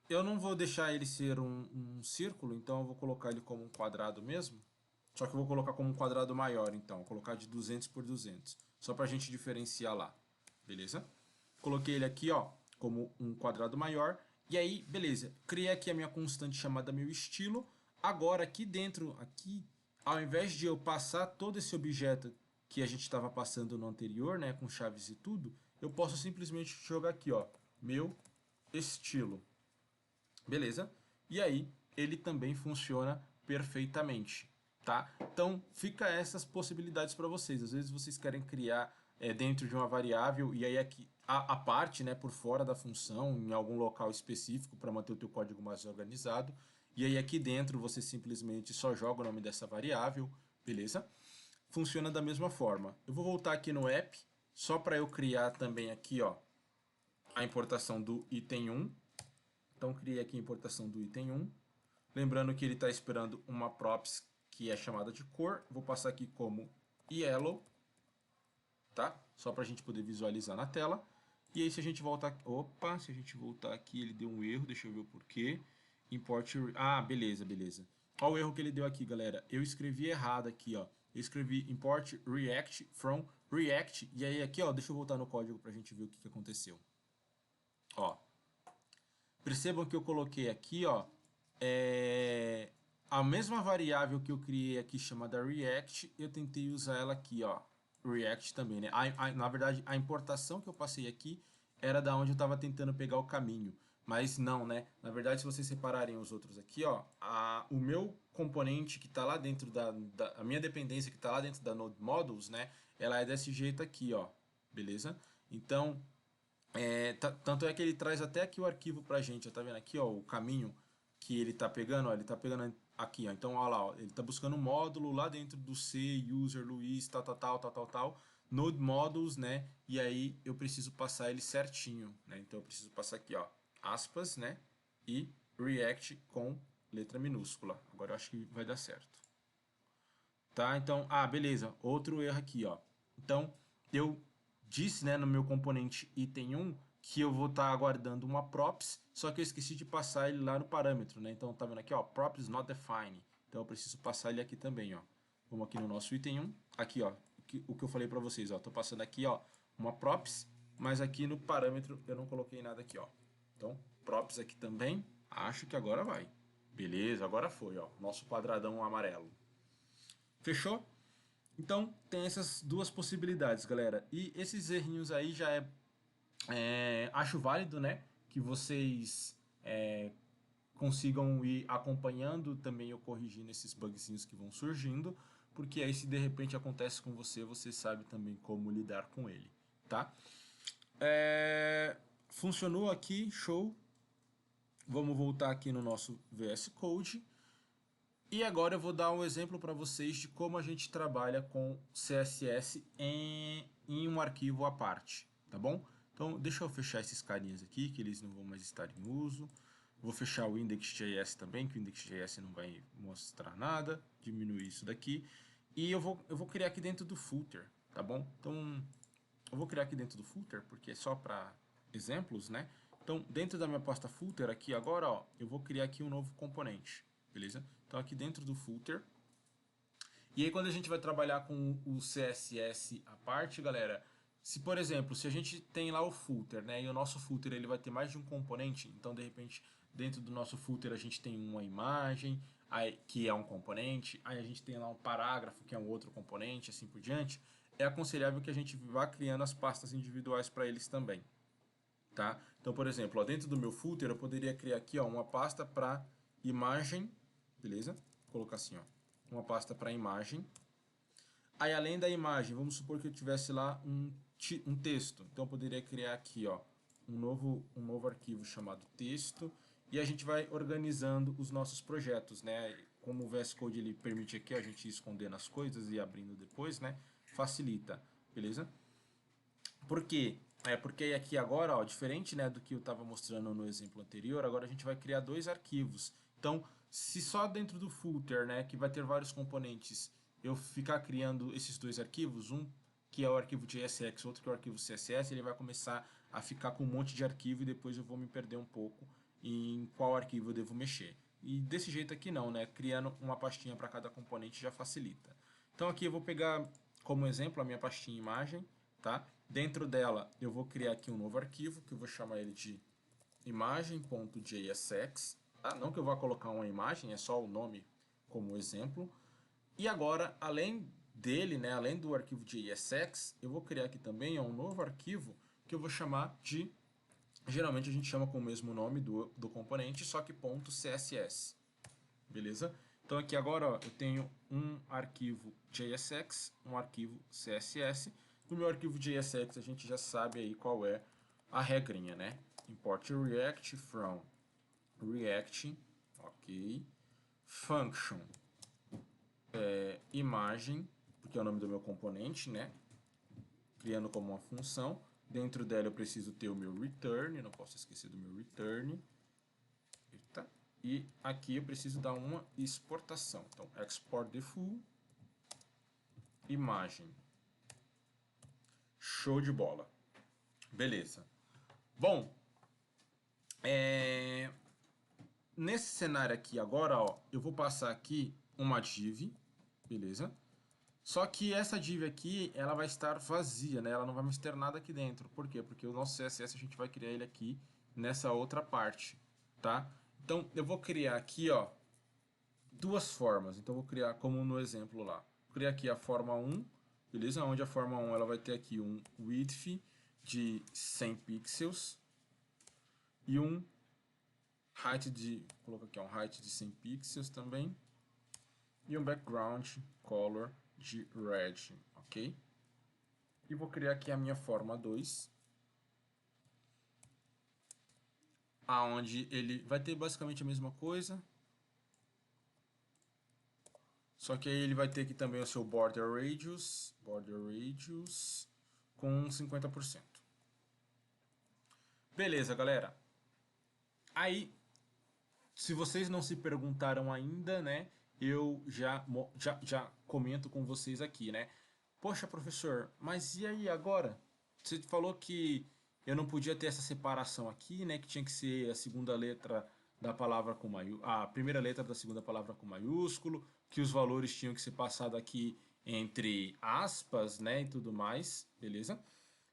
S1: Eu não vou deixar ele ser um círculo, então eu vou colocar ele como um quadrado mesmo. Só que eu vou colocar como um quadrado maior, então. Vou colocar de 200 por 200. Só para a gente diferenciar lá. Beleza? Coloquei ele aqui, ó, como um quadrado maior. E aí, beleza. Criei aqui a minha constante chamada meu estilo. Agora, aqui dentro, aqui, ao invés de eu passar todo esse objeto que a gente estava passando no anterior, né, com chaves e tudo, eu posso simplesmente jogar aqui, ó, meu estilo. Beleza? E aí, ele também funciona perfeitamente, tá? Então, fica essas possibilidades para vocês. Às vezes vocês querem criar dentro de uma variável e aí aqui a parte, né, por fora da função, em algum local específico para manter o teu código mais organizado. E aí aqui dentro você simplesmente só joga o nome dessa variável, beleza? Funciona da mesma forma. Eu vou voltar aqui no app, só para eu criar também aqui, ó, a importação do item 1. Então, criei aqui a importação do item 1. Lembrando que ele está esperando uma props que é chamada de cor. Vou passar aqui como yellow, tá? Só para a gente poder visualizar na tela. E aí, se a gente voltar... Opa, se a gente voltar aqui, ele deu um erro. Deixa eu ver o porquê. Import... Ah, beleza, beleza. Olha o erro que ele deu aqui, galera. Eu escrevi errado aqui, ó. Eu escrevi import react from react. E aí, aqui, ó, deixa eu voltar no código para a gente ver o que aconteceu. Ó. Percebam que eu coloquei aqui, ó, a mesma variável que eu criei aqui chamada React, eu tentei usar ela aqui, ó, React também, né? Na verdade, a importação que eu passei aqui era da onde eu estava tentando pegar o caminho, mas não, né? Na verdade, se vocês separarem os outros aqui, ó, o meu componente que está lá dentro a minha dependência que está lá dentro da Node Modules, né? Ela é desse jeito aqui, ó, beleza? Então, tanto é que ele traz até aqui o arquivo pra gente, ó, tá vendo aqui, ó, o caminho que ele tá pegando, ó, ele tá pegando aqui, ó, então, ó lá, ó, ele tá buscando um módulo lá dentro do C, user, Luiz, tal, node modules, né, e aí eu preciso passar ele certinho, né, então eu preciso passar aqui, ó, aspas, né, e react com letra minúscula, agora eu acho que vai dar certo. Tá, então, beleza, outro erro aqui, ó, então, eu disse, né, no meu componente item 1 que eu vou estar aguardando uma props, só que eu esqueci de passar ele lá no parâmetro, né? Então tá vendo aqui, ó, props not defined. Então eu preciso passar ele aqui também, ó. Vamos aqui no nosso item 1, aqui, ó, o que eu falei para vocês, ó, tô passando aqui, ó, uma props, mas aqui no parâmetro eu não coloquei nada aqui, ó. Então, props aqui também, acho que agora vai. Beleza, agora foi, ó, nosso quadradão amarelo. Fechou? Então, tem essas duas possibilidades, galera. E esses errinhos aí já acho válido, né? Que vocês consigam ir acompanhando também eu corrigindo esses bugzinhos que vão surgindo, porque aí se de repente acontece com você, você sabe também como lidar com ele, tá? Funcionou aqui, show. Vamos voltar aqui no nosso VS Code. E agora eu vou dar um exemplo para vocês de como a gente trabalha com CSS em um arquivo à parte, tá bom? Então, deixa eu fechar esses carinhas aqui, que eles não vão mais estar em uso. Vou fechar o index.js também, que o index.js não vai mostrar nada. Diminuir isso daqui. E eu vou criar aqui dentro do footer, tá bom? Então, eu vou criar aqui dentro do footer, porque é só para exemplos, né? Então, dentro da minha pasta footer aqui agora, ó, eu vou criar aqui um novo componente. beleza? Então aqui dentro do footer. E aí quando a gente vai trabalhar com o CSS à parte, galera, se por exemplo, se a gente tem lá o footer, né, e o nosso footer ele vai ter mais de um componente, então de repente dentro do nosso footer a gente tem uma imagem, aí, que é um componente, aí a gente tem lá um parágrafo que é um outro componente, assim por diante, é aconselhável que a gente vá criando as pastas individuais para eles também, tá? Então, por exemplo, ó, dentro do meu footer eu poderia criar aqui ó, uma pasta para imagem, beleza? Vou colocar assim, ó, uma pasta para imagem. Aí, além da imagem, vamos supor que eu tivesse lá um texto. Então, eu poderia criar aqui ó, um novo arquivo chamado texto. E a gente vai organizando os nossos projetos, né? Como o VS Code ele permite aqui a gente ir escondendo as coisas e abrindo depois, né? Facilita, beleza? Por quê? Porque aqui agora, ó, diferente né, do que eu estava mostrando no exemplo anterior, agora a gente vai criar dois arquivos. Então, se só dentro do footer, né, que vai ter vários componentes, eu ficar criando esses dois arquivos, um que é o arquivo JSX, outro que é o arquivo CSS, ele vai começar a ficar com um monte de arquivo e depois eu vou me perder um pouco em qual arquivo eu devo mexer. E desse jeito aqui não, né? Criando uma pastinha para cada componente já facilita. Então aqui eu vou pegar como exemplo a minha pastinha imagem, tá? Dentro dela eu vou criar aqui um novo arquivo que eu vou chamar ele de imagem.jsx, tá? Não que eu vá colocar uma imagem, é só o nome como exemplo. E agora, além dele, né, além do arquivo JSX, eu vou criar aqui também um novo arquivo que eu vou chamar de, geralmente a gente chama com o mesmo nome do componente, só que .css, beleza? Então aqui agora ó, eu tenho um arquivo JSX, um arquivo CSS. No meu arquivo JSX a gente já sabe aí qual é a regrinha, né? Import React from React, ok, function, imagem, porque é o nome do meu componente, né? Criando como uma função. Dentro dela eu preciso ter o meu return, não posso esquecer do meu return. Eita. E aqui eu preciso dar uma exportação. Então, export the full, imagem. Show de bola. Beleza. Bom, nesse cenário aqui agora, ó, eu vou passar aqui uma div, beleza? Só que essa div aqui, ela vai estar vazia, né? Ela não vai mais ter nada aqui dentro. Por quê? Porque o nosso CSS a gente vai criar ele aqui nessa outra parte, tá? Então, eu vou criar aqui, ó, duas formas. Então, eu vou criar como no exemplo lá. Vou criar aqui a forma 1, beleza? Onde a forma 1 ela vai ter aqui um width de 100 pixels e um height de, vou colocar aqui um height de 100 pixels também e um background color de red, ok? E vou criar aqui a minha forma 2, aonde ele vai ter basicamente a mesma coisa, só que aí ele vai ter aqui também o seu border radius com 50%. Beleza, galera. Aí, se vocês não se perguntaram ainda, né, eu já comento com vocês aqui, né? Poxa, professor, mas e aí agora? Você falou que eu não podia ter essa separação aqui, né? Que tinha que ser a segunda letra da palavra com maiúsculo, a primeira letra da segunda palavra com maiúsculo, que os valores tinham que ser passados aqui entre aspas, né, e tudo mais, beleza?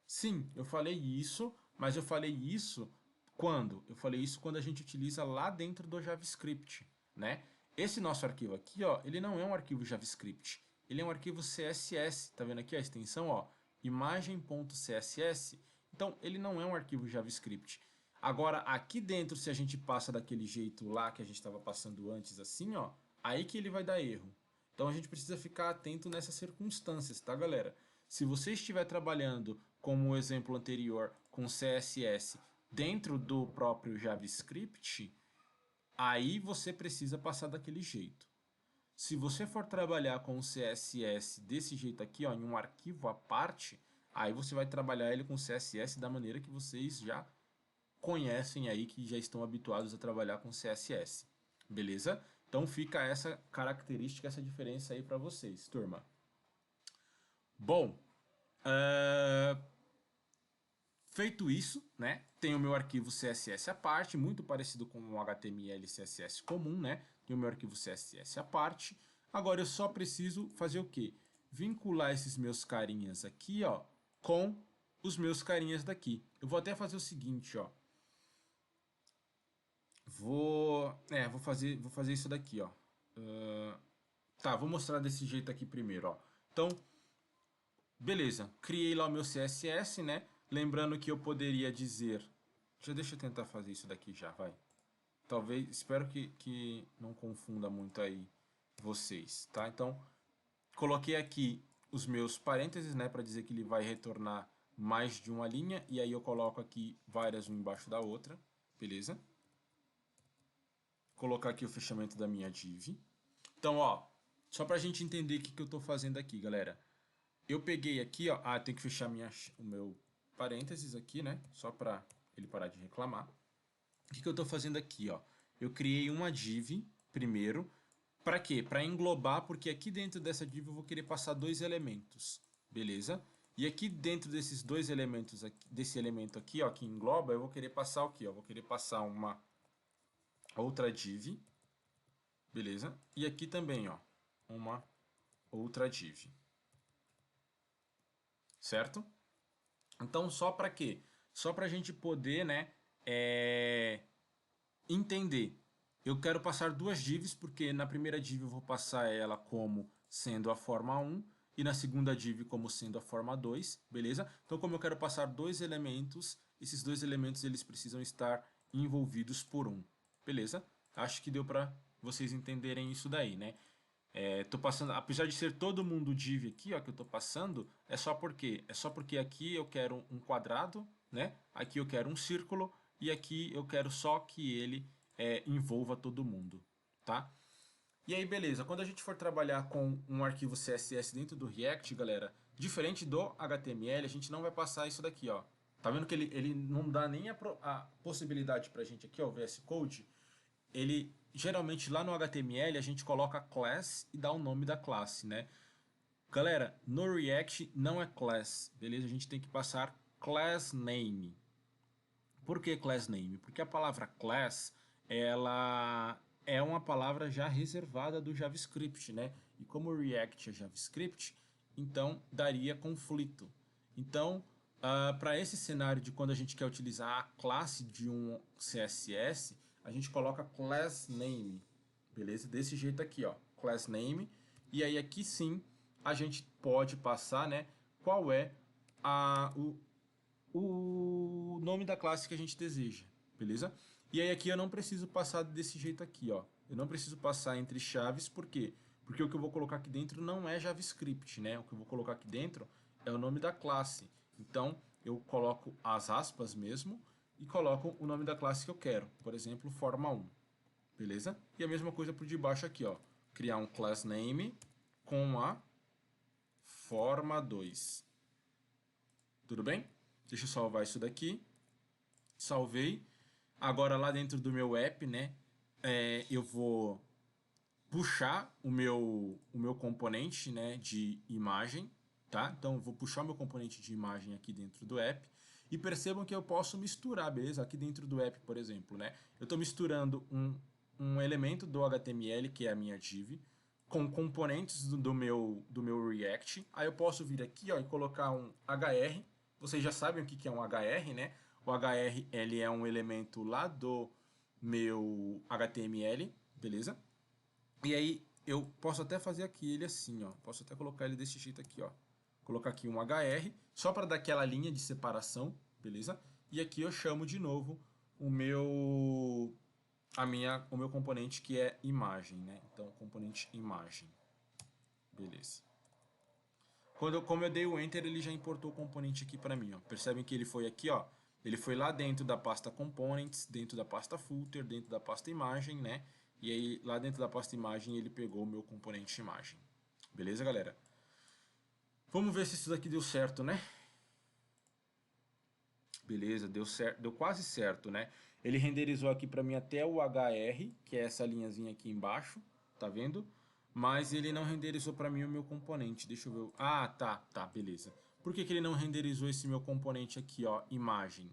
S1: Sim, eu falei isso, mas eu falei isso quando? Eu falei isso quando a gente utiliza lá dentro do JavaScript, né? Esse nosso arquivo aqui, ó, ele não é um arquivo JavaScript, ele é um arquivo CSS, tá vendo aqui a extensão, ó, imagem.css. Então, ele não é um arquivo JavaScript. Agora, aqui dentro, se a gente passa daquele jeito lá que a gente estava passando antes, assim, ó, aí que ele vai dar erro. Então, a gente precisa ficar atento nessas circunstâncias, tá, galera? Se você estiver trabalhando, como o exemplo anterior, com CSS dentro do próprio JavaScript, aí você precisa passar daquele jeito. Se você for trabalhar com o CSS desse jeito aqui, ó, em um arquivo à parte, aí você vai trabalhar ele com CSS da maneira que vocês já conhecem aí, que já estão habituados a trabalhar com CSS. Beleza? Então fica essa característica, essa diferença aí para vocês, turma. Bom, feito isso, né, tem o meu arquivo CSS à parte, muito parecido com o HTML e CSS comum, né? e o meu arquivo CSS à parte. Agora eu só preciso fazer o quê? Vincular esses meus carinhas aqui, ó, com os meus carinhas daqui. Eu vou até fazer o seguinte, ó. Vou fazer isso daqui, ó. Tá, vou mostrar desse jeito aqui primeiro, ó. Então, beleza, criei lá o meu CSS, né? Lembrando que eu poderia dizer... Já deixa eu tentar fazer isso daqui já, vai. Talvez, espero que não confunda muito aí vocês, tá? Então, coloquei aqui os meus parênteses, né? Para dizer que ele vai retornar mais de uma linha. E aí eu coloco aqui várias uma embaixo da outra, beleza? Colocar aqui o fechamento da minha div. Então, ó, só pra gente entender o que eu tô fazendo aqui, galera. Eu peguei aqui, ó, tem que fechar o meu parênteses aqui, né? Só pra ele parar de reclamar. O que eu tô fazendo aqui, ó? Eu criei uma div primeiro. Para quê? Para englobar, porque aqui dentro dessa div eu vou querer passar dois elementos, beleza? E aqui dentro desses dois elementos, aqui, desse elemento aqui, ó, que engloba, eu vou querer passar o quê? Eu vou querer passar uma outra div, beleza? E aqui também, ó, uma outra div, certo? Então, só para quê? Só para a gente poder, né, entender. Eu quero passar duas divs, porque na primeira div eu vou passar ela como sendo a forma 1 e na segunda div como sendo a forma 2, beleza? Então, como eu quero passar dois elementos, esses dois elementos eles precisam estar envolvidos por um, beleza? Acho que deu para vocês entenderem isso daí, né? Tô passando, apesar de ser todo mundo div aqui, ó, que eu tô passando, é só porque aqui eu quero um quadrado, né? Aqui eu quero um círculo e aqui eu quero só que ele envolva todo mundo, tá? E aí, beleza, quando a gente for trabalhar com um arquivo CSS dentro do React, galera, diferente do HTML, a gente não vai passar isso daqui, ó. Tá vendo que ele não dá nem a possibilidade pra gente aqui, ó, o VS Code, ele geralmente lá no HTML a gente coloca class e dá o nome da classe, né? Galera, no React não é class, beleza? A gente tem que passar class name. Por que class name? Porque a palavra class, ela é uma palavra já reservada do JavaScript, né? E como o React é JavaScript, então daria conflito. Então, para esse cenário de quando a gente quer utilizar a classe de um CSS, a gente coloca class name, beleza? Desse jeito aqui, ó, class name. E aí aqui sim a gente pode passar, né? Qual é o nome da classe que a gente deseja, beleza? E aí aqui eu não preciso passar desse jeito aqui, ó. Eu não preciso passar entre chaves, por quê? Porque o que eu vou colocar aqui dentro não é JavaScript, né? O que eu vou colocar aqui dentro é o nome da classe. Então, eu coloco as aspas mesmo e coloco o nome da classe que eu quero. Por exemplo, forma 1, beleza? E a mesma coisa por debaixo aqui, ó. Criar um class name com a forma 2. Tudo bem? Deixa eu salvar isso daqui. Salvei. Agora lá dentro do meu app, né? Eu vou puxar o meu componente, né, de imagem, tá? Então eu vou puxar o meu componente de imagem aqui dentro do app. E percebam que eu posso misturar, beleza? Aqui dentro do app, por exemplo, né? Eu estou misturando um elemento do HTML, que é a minha div, com componentes do meu React. Aí eu posso vir aqui, ó, e colocar um HR. Vocês já sabem o que é um HR, né? O HR ele é um elemento lá do meu HTML, beleza? E aí eu posso até fazer aqui ele assim, ó. Posso até colocar ele desse jeito aqui, ó. Colocar aqui um HR, só para dar aquela linha de separação, beleza? E aqui eu chamo de novo o meu componente que é imagem, né? Então, componente imagem. Beleza. Como eu dei o Enter, ele já importou o componente aqui para mim, ó. Percebem que ele foi aqui, ó. Ele foi lá dentro da pasta Components, dentro da pasta Footer, dentro da pasta Imagem, né? E aí, lá dentro da pasta Imagem, ele pegou o meu componente Imagem. Beleza, galera? Vamos ver se isso daqui deu certo, né? Beleza, deu certo, deu quase certo, né? Ele renderizou aqui para mim até o HR, que é essa linhazinha aqui embaixo, tá vendo? Mas ele não renderizou para mim o meu componente. Deixa eu ver. Tá, beleza. Por que ele não renderizou esse meu componente aqui, ó, imagem?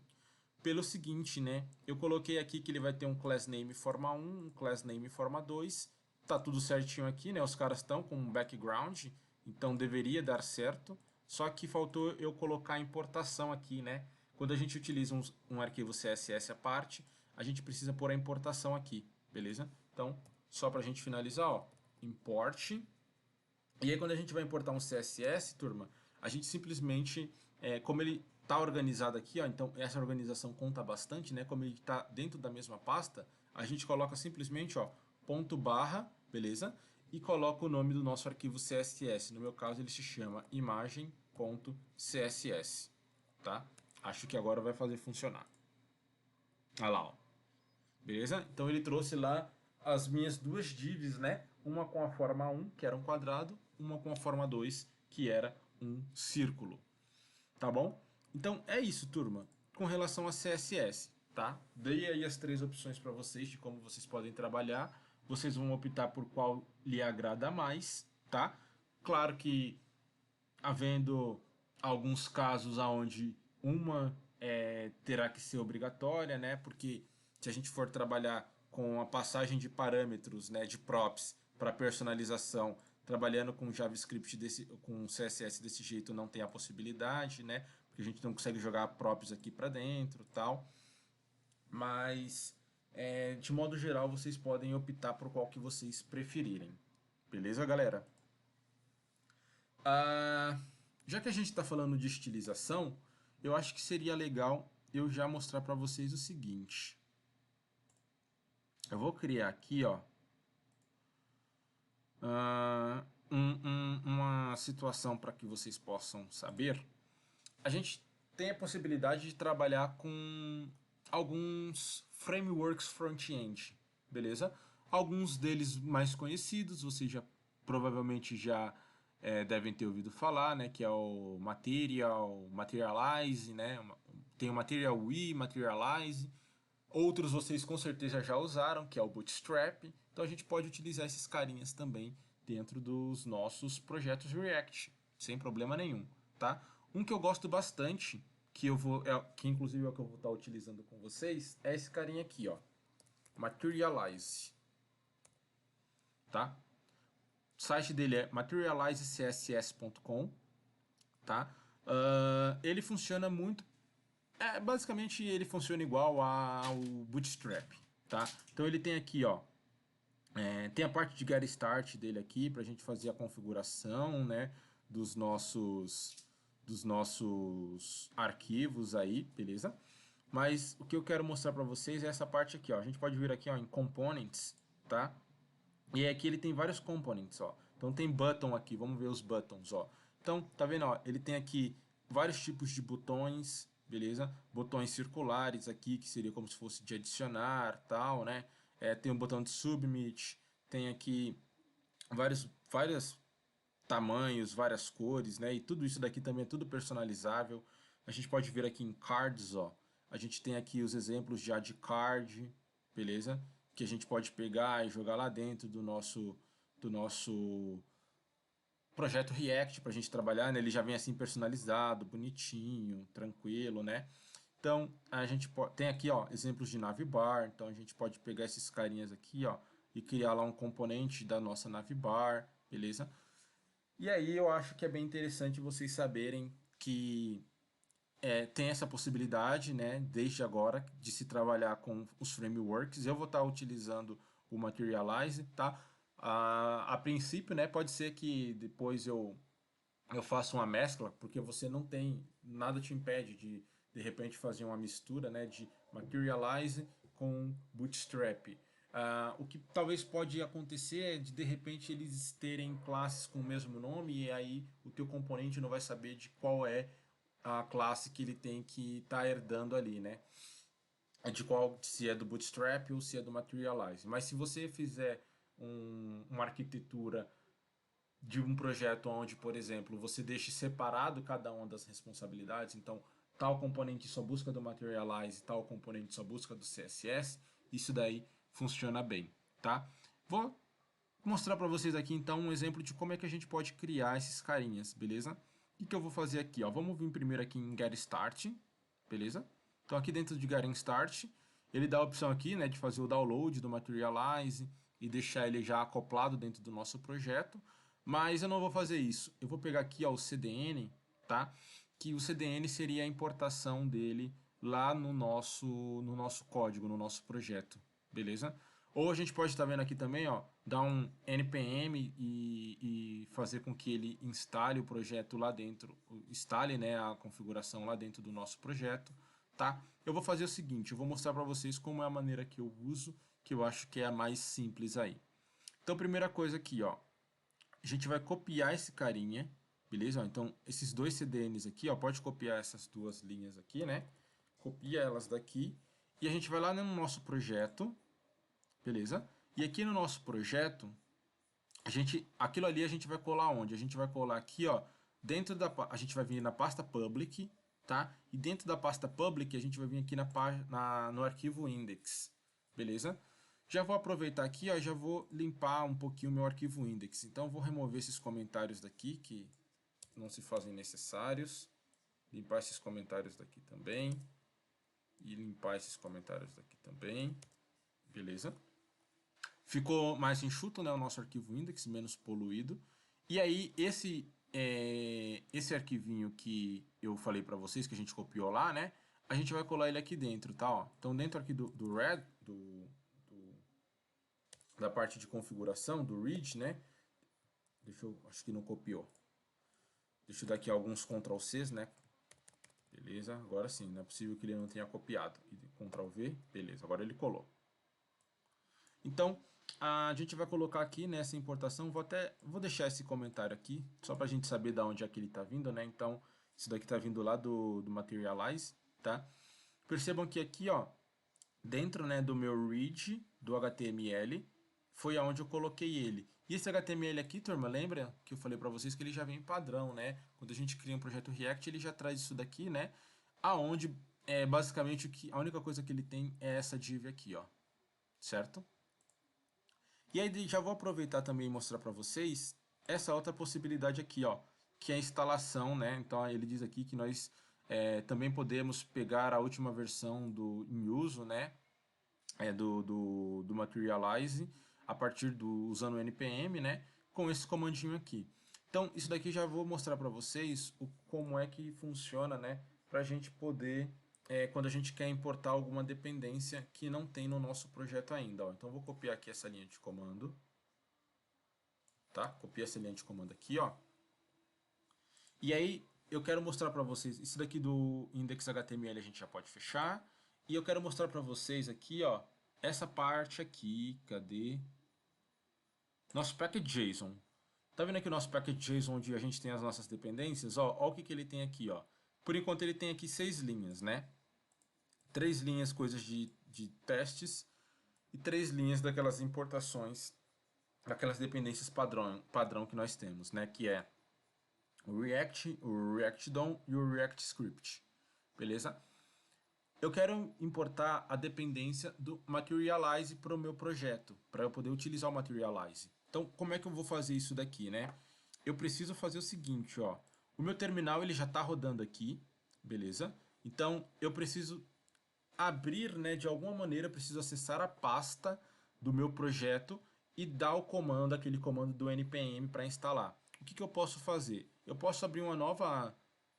S1: pelo seguinte, né? Eu coloquei aqui que ele vai ter um class name forma 1, um class name forma 2. Tá tudo certinho aqui, né? Os caras estão com um background, então deveria dar certo. Só que faltou eu colocar a importação aqui, né? Quando a gente utiliza um arquivo CSS à parte, a gente precisa pôr a importação aqui, beleza? Então, só para a gente finalizar, ó, import. E aí quando a gente vai importar um CSS, turma, a gente simplesmente, como ele está organizado aqui, ó, então essa organização conta bastante, né? Como ele está dentro da mesma pasta, a gente coloca simplesmente, ó, ponto barra, beleza? E coloca o nome do nosso arquivo CSS. No meu caso ele se chama imagem.css, tá? Acho que agora vai fazer funcionar. Olha lá, ó. Beleza? Então ele trouxe lá as minhas duas divs, né? Uma com a forma 1, que era um quadrado, uma com a forma 2, que era um círculo. Tá bom? Então é isso, turma, com relação a CSS, tá? Dei aí as três opções para vocês de como vocês podem trabalhar. Vocês vão optar por qual lhe agrada mais, tá? Claro que havendo alguns casos onde uma terá que ser obrigatória, né? Porque se a gente for trabalhar com a passagem de parâmetros, né, de props para personalização, trabalhando com JavaScript com CSS desse jeito não tem a possibilidade, né? Porque a gente não consegue jogar props aqui para dentro, tal. Mas de modo geral vocês podem optar por qual que vocês preferirem. Beleza, galera? Ah, já que a gente está falando de estilização, eu acho que seria legal eu já mostrar para vocês o seguinte. Eu vou criar aqui, ó, uma situação para que vocês possam saber. A gente tem a possibilidade de trabalhar com alguns frameworks front-end, beleza? Alguns deles mais conhecidos, vocês já provavelmente já devem ter ouvido falar, né? Que é o Materialize, né? Tem o Material We, Materialize. Outros vocês com certeza já usaram, que é o Bootstrap. Então a gente pode utilizar esses carinhas também dentro dos nossos projetos React, sem problema nenhum, tá? Um que eu gosto bastante, que inclusive é o que eu vou estar utilizando com vocês, é esse carinha aqui, ó, Materialize, tá? O site dele é materializecss.com, tá? Ele funciona muito. Basicamente ele funciona igual ao Bootstrap, tá? Então ele tem aqui, ó, tem a parte de Get Start dele aqui para a gente fazer a configuração, né, dos nossos arquivos aí, beleza? Mas o que eu quero mostrar para vocês é essa parte aqui, ó. A gente pode vir aqui, ó, em Components, tá? E aqui ele tem vários components, ó. Então tem button aqui, vamos ver os buttons, ó. Então, tá vendo, ó? Ele tem aqui vários tipos de botões, beleza? Botões circulares aqui, que seria como se fosse de adicionar, tal, né? Tem um botão de submit, tem aqui vários tamanhos, várias cores, né? E tudo isso daqui também é tudo personalizável. A gente pode ver aqui em cards, ó. A gente tem aqui os exemplos já de card, beleza? Que a gente pode pegar e jogar lá dentro do nosso projeto React para a gente trabalhar, né? Ele já vem assim personalizado, bonitinho, tranquilo, né? Então a gente tem aqui, ó, exemplos de navbar. Então a gente pode pegar esses carinhas aqui, ó, e criar lá um componente da nossa navbar, beleza? E aí eu acho que é bem interessante vocês saberem que tem essa possibilidade, né, desde agora, de se trabalhar com os frameworks. Eu vou estar utilizando o Materialize, tá? A princípio, né, pode ser que depois eu faça uma mescla, porque você não tem, nada te impede de repente fazer uma mistura, né, de Materialize com Bootstrap. O que talvez pode acontecer é de repente eles terem classes com o mesmo nome e aí o teu componente não vai saber de qual é a classe que ele tem que estar herdando ali, né? De qual, se é do Bootstrap ou se é do Materialize. Mas se você fizer uma arquitetura de um projeto onde, por exemplo, você deixe separado cada uma das responsabilidades, então tal componente só busca do Materialize, tal componente só busca do CSS, isso daí funciona bem, tá? Vou mostrar para vocês aqui então um exemplo de como é que a gente pode criar esses carinhas, beleza? O que eu vou fazer aqui, ó? Vamos vir primeiro aqui em Get Start, beleza? Então aqui dentro de Getting Start, ele dá a opção aqui, né, de fazer o download do Materialize e deixar ele já acoplado dentro do nosso projeto, mas eu não vou fazer isso. Eu vou pegar aqui, ó, o CDN, tá? Que o CDN seria a importação dele lá no nosso código, no nosso projeto, beleza? Ou a gente pode estar vendo aqui também, ó, dar um npm e fazer com que ele instale o projeto lá dentro, instale, né, a configuração lá dentro do nosso projeto, tá? Eu vou fazer o seguinte, eu vou mostrar para vocês como é a maneira que eu uso, que eu acho que é a mais simples aí. Então, primeira coisa aqui, ó, a gente vai copiar esse carinha, beleza? Então, esses dois CDNs aqui, ó, pode copiar essas duas linhas aqui, né? Copia elas daqui e a gente vai lá no nosso projeto, beleza? E aqui no nosso projeto, aquilo ali a gente vai colar onde? A gente vai colar aqui, ó, a gente vai vir na pasta public, tá? E dentro da pasta public a gente vai vir aqui no arquivo index, beleza? Já vou aproveitar aqui, ó, já vou limpar um pouquinho o meu arquivo index. Então vou remover esses comentários daqui que não se fazem necessários, limpar esses comentários daqui também e limpar esses comentários daqui também, beleza? Ficou mais enxuto, né, o nosso arquivo index, menos poluído. E aí, esse arquivinho que eu falei para vocês, que a gente copiou lá, né, a gente vai colar ele aqui dentro, tá? Ó. Então, dentro aqui da parte de configuração, do read, né, acho que não copiou. Deixa eu dar aqui alguns Ctrl Cs, né, beleza, agora sim, não é possível que ele não tenha copiado. Ctrl V, beleza, agora ele colou. Então, a gente vai colocar aqui nessa importação, vou deixar esse comentário aqui, só para a gente saber de onde é que ele está vindo, né? Então, isso daqui está vindo lá do Materialize, tá? Percebam que aqui, ó, dentro, né, do meu read, do HTML, foi aonde eu coloquei ele. E esse HTML aqui, turma, lembra que eu falei para vocês que ele já vem padrão, né? Quando a gente cria um projeto React, ele já traz isso daqui, né? Aonde, basicamente, a única coisa que ele tem é essa div aqui, ó, certo? E aí já vou aproveitar também e mostrar para vocês essa outra possibilidade aqui, ó, que é a instalação, né? Então ele diz aqui que nós também podemos pegar a última versão em uso, né? Do Materialize a partir usando o npm, né? Com esse comandinho aqui. Então isso daqui já vou mostrar para vocês como é que funciona, né? Para a gente poder quando a gente quer importar alguma dependência que não tem no nosso projeto ainda. Ó. Então, eu vou copiar aqui essa linha de comando. Tá? Copiei essa linha de comando aqui, ó. E aí, eu quero mostrar para vocês, isso daqui do index.html a gente já pode fechar. E eu quero mostrar para vocês aqui, ó, essa parte aqui, cadê? Nosso package.json. Tá vendo aqui o nosso package.json onde a gente tem as nossas dependências? Ó o que ele tem aqui, ó. Por enquanto ele tem aqui 6 linhas, né? 3 linhas coisas de testes e 3 linhas daquelas importações, daquelas dependências padrão que nós temos, né? Que é o React, o React DOM e o React Script, beleza? Eu quero importar a dependência do Materialize para o meu projeto, para eu poder utilizar o Materialize. Então, como é que eu vou fazer isso daqui, né? Eu preciso fazer o seguinte, ó. O meu terminal ele já está rodando aqui, beleza? Então, eu preciso abrir, né, de alguma maneira, eu preciso acessar a pasta do meu projeto e dar o comando, aquele comando do npm para instalar. O que eu posso fazer? Eu posso abrir uma nova...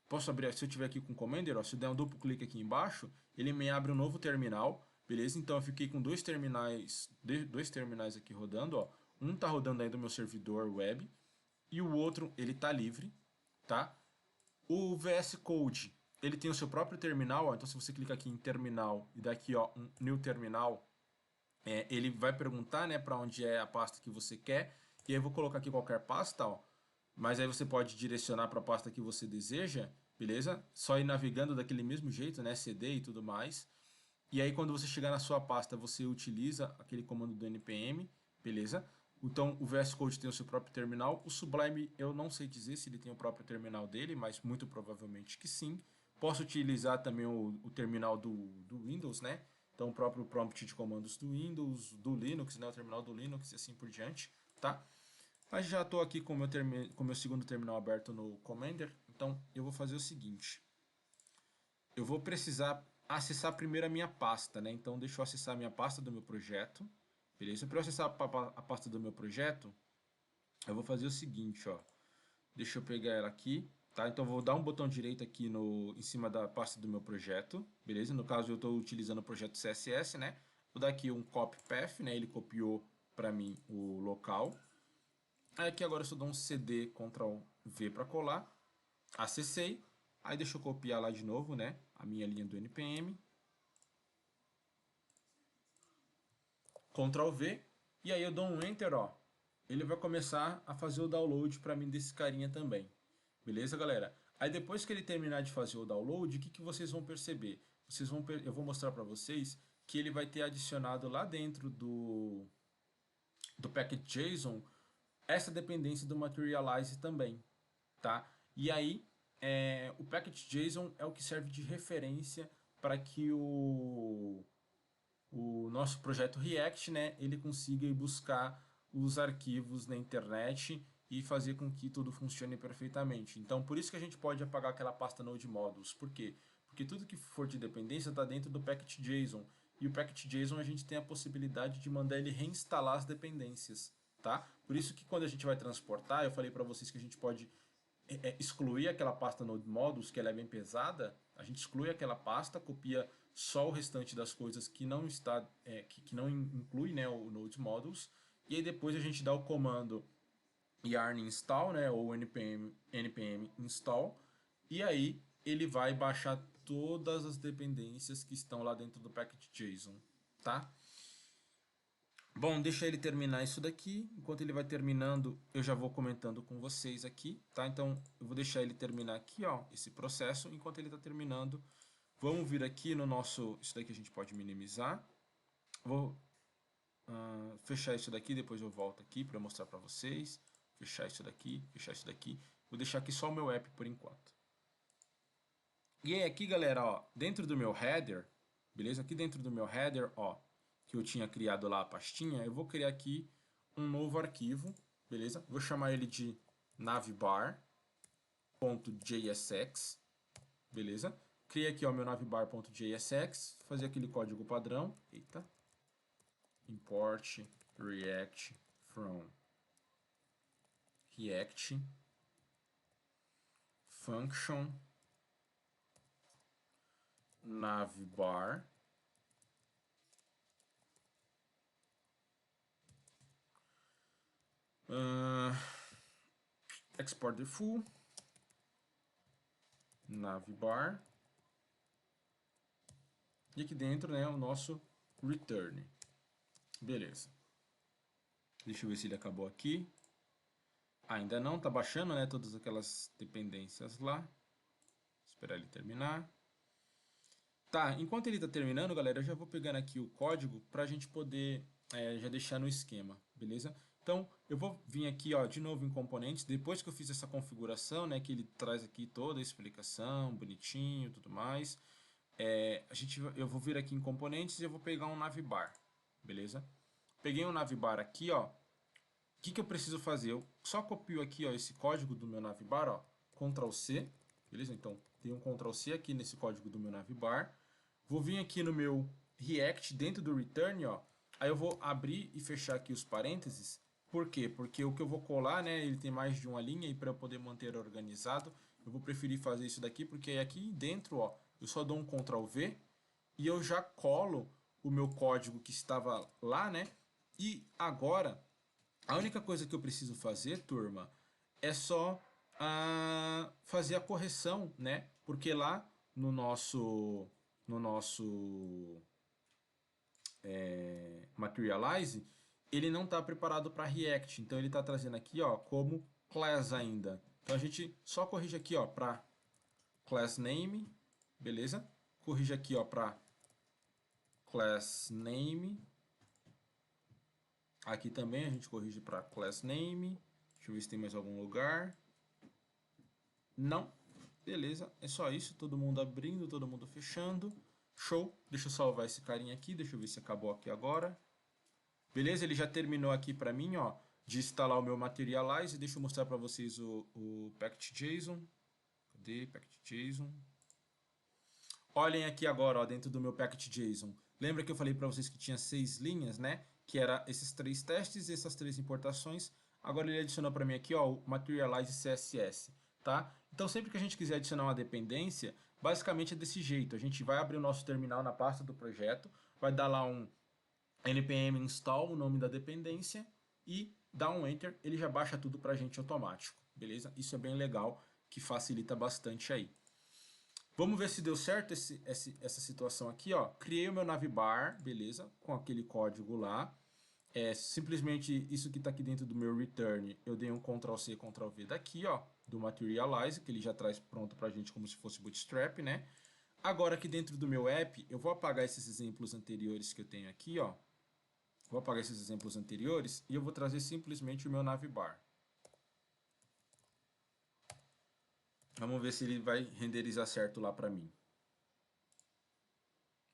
S1: Posso abrir, se eu tiver aqui com o Commander, ó, se eu der um duplo clique aqui embaixo, ele me abre um novo terminal, beleza? Então eu fiquei com dois terminais aqui rodando, ó. Um está rodando aí do meu servidor web e o outro ele está livre, tá? O VS Code, ele tem o seu próprio terminal, ó, então se você clicar aqui em terminal e daqui ó, um new terminal, ele vai perguntar, né, para onde é a pasta que você quer, e aí eu vou colocar aqui qualquer pasta, ó, mas aí você pode direcionar para a pasta que você deseja, beleza? Só ir navegando daquele mesmo jeito, né, cd e tudo mais. E aí quando você chegar na sua pasta, você utiliza aquele comando do npm, beleza? Então o VS Code tem o seu próprio terminal. O Sublime eu não sei dizer se ele tem o próprio terminal dele, mas muito provavelmente que sim. Posso utilizar também o terminal do Windows, né? Então o próprio prompt de comandos do Windows, do Linux, né? O terminal do Linux e assim por diante, tá? Mas já estou aqui com o meu segundo terminal aberto no Commander, então eu vou fazer o seguinte. Eu vou precisar acessar primeiro a minha pasta, né? Então deixa eu acessar a minha pasta do meu projeto, beleza? Para eu acessar a pasta do meu projeto, eu vou fazer o seguinte, ó. Deixa eu pegar ela aqui, tá? Então eu vou dar um botão direito aqui em cima da pasta do meu projeto, beleza? No caso eu estou utilizando o projeto CSS, né? Vou dar aqui um copy path, né? Ele copiou para mim o local. Aí aqui agora eu só dou um CD Ctrl V para colar. Acessei. Aí deixa eu copiar lá de novo, né? A minha linha do NPM. Ctrl V. E aí eu dou um Enter, ó. Ele vai começar a fazer o download para mim desse carinha também. Beleza, galera? Aí depois que ele terminar de fazer o download, o que vocês vão perceber? Eu vou mostrar para vocês que ele vai ter adicionado lá dentro do package.json essa dependência do Materialize também, tá? E aí, o package.json é o que serve de referência para que o nosso projeto React, né, ele consiga ir buscar os arquivos na internet e fazer com que tudo funcione perfeitamente. Então, por isso que a gente pode apagar aquela pasta Node Modules. Por quê? Porque tudo que for de dependência está dentro do package.json. E o package.json a gente tem a possibilidade de mandar ele reinstalar as dependências, tá? Por isso que quando a gente vai transportar, eu falei para vocês que a gente pode excluir aquela pasta Node Modules, que ela é bem pesada, a gente exclui aquela pasta, copia só o restante das coisas que não está, que não inclui, né, o Node Modules, e aí depois a gente dá o comando yarn install, né, ou npm install, e aí ele vai baixar todas as dependências que estão lá dentro do package.json, tá? Bom, deixa ele terminar isso daqui. Enquanto ele vai terminando, eu já vou comentando com vocês aqui, tá? Então, eu vou deixar ele terminar aqui, ó, esse processo. Enquanto ele está terminando, vamos vir aqui no nosso... Isso daqui a gente pode minimizar. Vou fechar isso daqui, depois eu volto aqui para mostrar para vocês. Fechar isso daqui, fechar isso daqui. Vou deixar aqui só o meu app por enquanto. E aí aqui, galera, ó, dentro do meu header, beleza? Aqui dentro do meu header, ó, que eu tinha criado lá a pastinha, eu vou criar aqui um novo arquivo, beleza? Vou chamar ele de navbar.jsx, beleza? Criei aqui o meu navbar.jsx, fazer aquele código padrão, eita, import react from react function navbar export the full navbar e aqui dentro, né, o nosso return. Beleza. Deixa eu ver se ele acabou aqui. Ainda não, tá baixando, né, todas aquelas dependências lá. Esperar ele terminar. Tá, enquanto ele tá terminando, galera, eu já vou pegando aqui o código pra gente poder já deixar no esquema, beleza? Então, eu vou vir aqui, ó, de novo em componentes, depois que eu fiz essa configuração, né, que ele traz aqui toda a explicação, bonitinho, tudo mais, eu vou vir aqui em componentes e eu vou pegar um navbar, beleza? Peguei um navbar aqui, ó, o que eu preciso fazer? Eu só copio aqui, ó, esse código do meu navbar, ó, Ctrl C, beleza? Então, tem um Ctrl C aqui nesse código do meu navbar. Vou vir aqui no meu React, dentro do return, ó, aí eu vou abrir e fechar aqui os parênteses. Por quê? Porque o que eu vou colar, né, ele tem mais de uma linha e para eu poder manter organizado, eu vou preferir fazer isso daqui, porque aqui dentro, ó, eu só dou um Ctrl V e eu já colo o meu código que estava lá, né? E agora, a única coisa que eu preciso fazer, turma, é só fazer a correção, né? Porque lá no nosso Materialize, ele não está preparado para React. Então ele está trazendo aqui, ó, como class ainda. Então a gente só corrige aqui, ó, para class name, beleza? Corrige aqui, ó, para class name. Aqui também a gente corrige para class name. Deixa eu ver se tem mais algum lugar. Não. Beleza, é só isso. Todo mundo abrindo, todo mundo fechando. Show. Deixa eu salvar esse carinha aqui. Deixa eu ver se acabou aqui agora. Beleza, ele já terminou aqui para mim, ó, de instalar o meu Materialize. Deixa eu mostrar para vocês o package.json. Cadê package.json? Olhem aqui agora, ó, dentro do meu package.json. Lembra que eu falei para vocês que tinha 6 linhas, né? Que era esses 3 testes e essas 3 importações. Agora ele adicionou para mim aqui, ó, o Materialize CSS, tá? Então sempre que a gente quiser adicionar uma dependência, basicamente é desse jeito. A gente vai abrir o nosso terminal na pasta do projeto, vai dar lá um npm install, o nome da dependência, e dá um enter, ele já baixa tudo para a gente automático, beleza? Isso é bem legal, que facilita bastante aí. Vamos ver se deu certo essa situação aqui, ó. Criei o meu navbar, beleza? Com aquele código lá. Simplesmente isso que está aqui dentro do meu return, eu dei um Ctrl+C, Ctrl+V daqui, ó, do Materialize, que ele já traz pronto para a gente como se fosse Bootstrap, né? Agora aqui dentro do meu app, eu vou apagar esses exemplos anteriores que eu tenho aqui, ó. Vou apagar esses exemplos anteriores e eu vou trazer simplesmente o meu navbar. Vamos ver se ele vai renderizar certo lá para mim.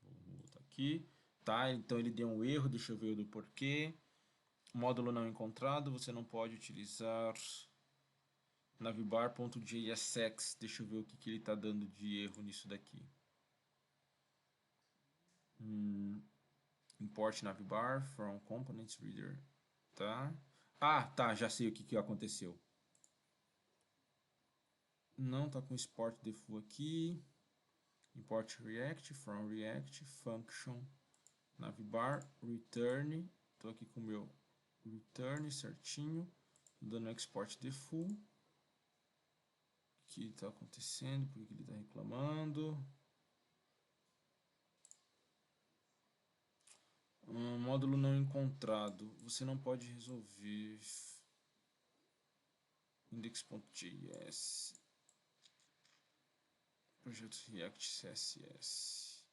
S1: Vou voltar aqui. Tá, então ele deu um erro, deixa eu ver o do porquê. Módulo não encontrado, você não pode utilizar navbar.jsx. Deixa eu ver o que ele está dando de erro nisso daqui. Import navbar from components reader. Tá. Ah, tá, já sei o que aconteceu. Não tá com export default aqui. Import React from React function navbar return. Estou aqui com o meu return certinho, dando export default. O que está acontecendo? Por que ele está reclamando? Módulo não encontrado. Você não pode resolver. Index.js. Projeto React CSS.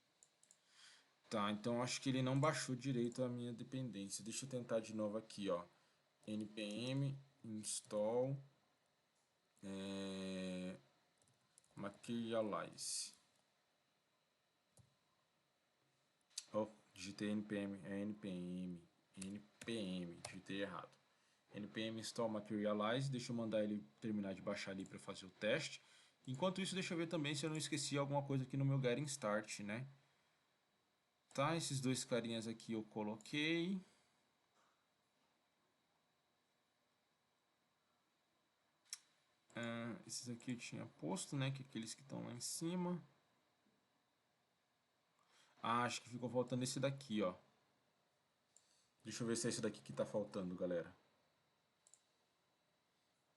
S1: Tá, então acho que ele não baixou direito a minha dependência. Deixa eu tentar de novo aqui, ó. npm install Materialize. Oh, digitei npm, é npm, digitei errado. npm install Materialize, deixa eu mandar ele terminar de baixar ali para fazer o teste. Enquanto isso, deixa eu ver também se eu não esqueci alguma coisa aqui no meu getting start, né? Tá, esses dois carinhas aqui eu coloquei. Esses aqui eu tinha posto, né? Que é aqueles que estão lá em cima. Ah, acho que ficou faltando esse daqui, ó. Deixa eu ver se é esse daqui que tá faltando, galera.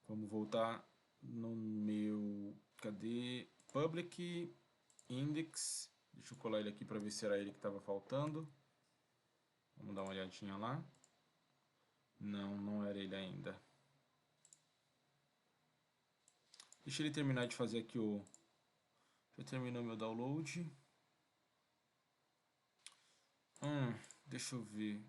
S1: Vamos voltar no meu... Cadê? Public Index. Deixa eu colar ele aqui para ver se era ele que estava faltando. Vamos dar uma olhadinha lá. Não, não era ele ainda. Deixa ele terminar de fazer aqui o... Já terminou meu download. Deixa eu ver.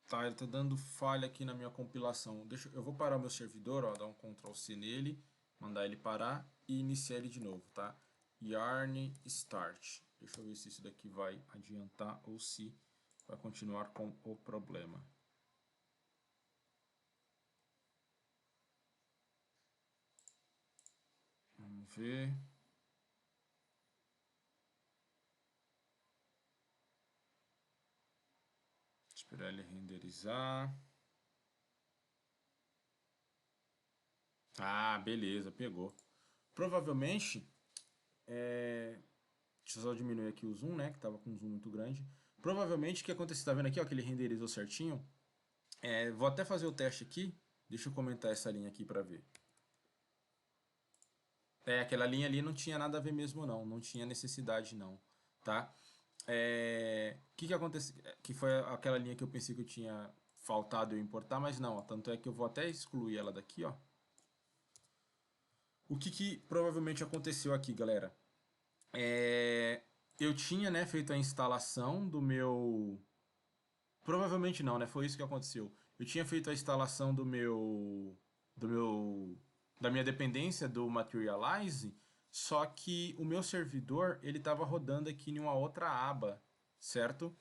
S1: Tá, ele tá dando falha aqui na minha compilação. Eu vou parar o meu servidor, ó, dar um Ctrl+C nele, mandar ele parar e iniciar ele de novo, tá? Yarn start. Deixa eu ver se isso daqui vai adiantar ou se vai continuar com o problema. Vamos ver. Esperar ele renderizar. Ah, beleza, pegou. Provavelmente, deixa eu só diminuir aqui o zoom, né, que tava com um zoom muito grande. Provavelmente o que aconteceu, tá vendo aqui, ó, que ele renderizou certinho. Vou até fazer o teste aqui. Deixa eu comentar essa linha aqui para ver. Aquela linha ali não tinha nada a ver mesmo não. Não tinha necessidade não, tá? Que aconteceu? Que foi aquela linha que eu pensei que eu tinha faltado eu importar, mas não. Ó, tanto é que eu vou até excluir ela daqui, ó. O que provavelmente aconteceu aqui, galera? Eu tinha, né, feito a instalação do meu... Provavelmente não, né? Foi isso que aconteceu. Eu tinha feito a instalação da minha dependência do Materialize, só que o meu servidor, ele estava rodando aqui em uma outra aba, certo?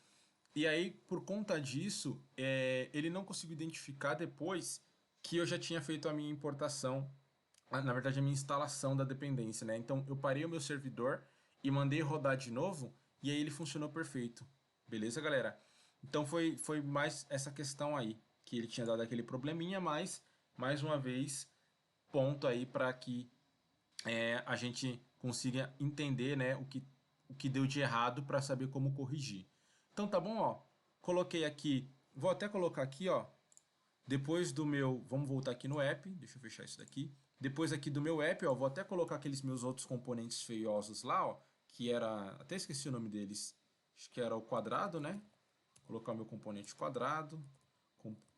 S1: E aí, por conta disso, ele não conseguiu identificar depois que eu já tinha feito a minha importação, na verdade a minha instalação da dependência, né? Então eu parei o meu servidor e mandei rodar de novo, e aí ele funcionou perfeito. Beleza, galera? Então foi mais essa questão aí, que ele tinha dado aquele probleminha, mas, mais uma vez, ponto aí para que a gente consiga entender, né, o que deu de errado para saber como corrigir. Então tá bom, ó. Coloquei aqui, vou até colocar aqui, ó, depois do meu, vamos voltar aqui no app, deixa eu fechar isso daqui. Depois aqui do meu app, ó, vou até colocar aqueles meus outros componentes feiosos lá, ó, que era, até esqueci o nome deles, acho que era o quadrado, né? Colocar o meu componente quadrado,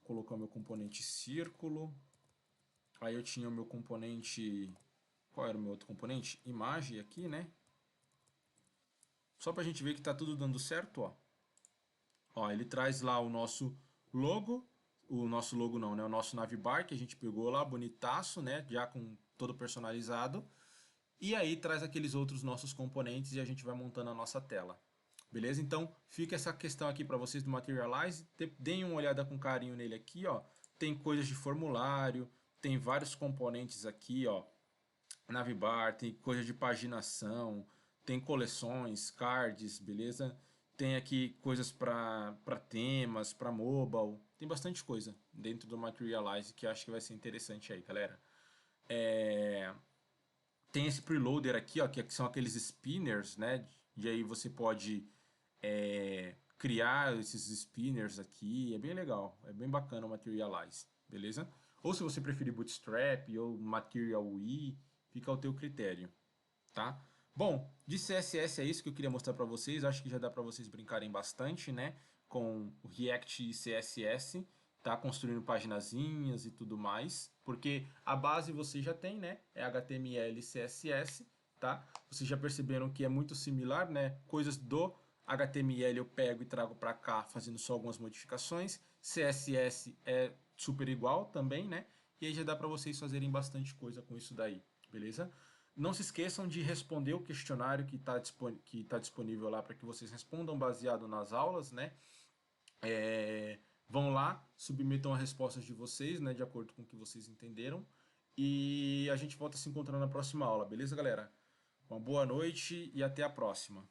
S1: colocar o meu componente círculo, aí eu tinha o meu componente, qual era o meu outro componente? Imagem aqui, né? Só para a gente ver que está tudo dando certo, ó. Ó, ele traz lá o nosso logo não, né? O nosso navbar que a gente pegou lá, bonitaço, né? Já com todo personalizado. E aí traz aqueles outros nossos componentes e a gente vai montando a nossa tela. Beleza? Então fica essa questão aqui para vocês do Materialize. Deem uma olhada com carinho nele aqui, ó. Tem coisas de formulário, tem vários componentes aqui, ó. Navbar, tem coisa de paginação, tem coleções, cards, beleza? Tem aqui coisas para temas, para mobile, tem bastante coisa dentro do Materialize que eu acho que vai ser interessante aí, galera. É, tem esse preloader aqui, ó, que são aqueles spinners, né? E aí você pode criar esses spinners aqui, é bem legal, é bem bacana o Materialize, beleza? Ou se você preferir Bootstrap ou Material UI, fica ao teu critério, tá? Bom, de CSS é isso que eu queria mostrar para vocês. Acho que já dá para vocês brincarem bastante, né? Com o React e CSS, tá? Construindo paginazinhas e tudo mais. Porque a base você já tem, né? É HTML e CSS, tá? Vocês já perceberam que é muito similar, né? Coisas do HTML eu pego e trago para cá, fazendo só algumas modificações. CSS é super igual também, né? E aí já dá para vocês fazerem bastante coisa com isso daí, beleza? Não se esqueçam de responder o questionário que tá disponível lá para que vocês respondam baseado nas aulas, né? Vão lá, submetam as respostas de vocês, né? De acordo com o que vocês entenderam. E a gente volta a se encontrar na próxima aula, beleza, galera? Uma boa noite e até a próxima.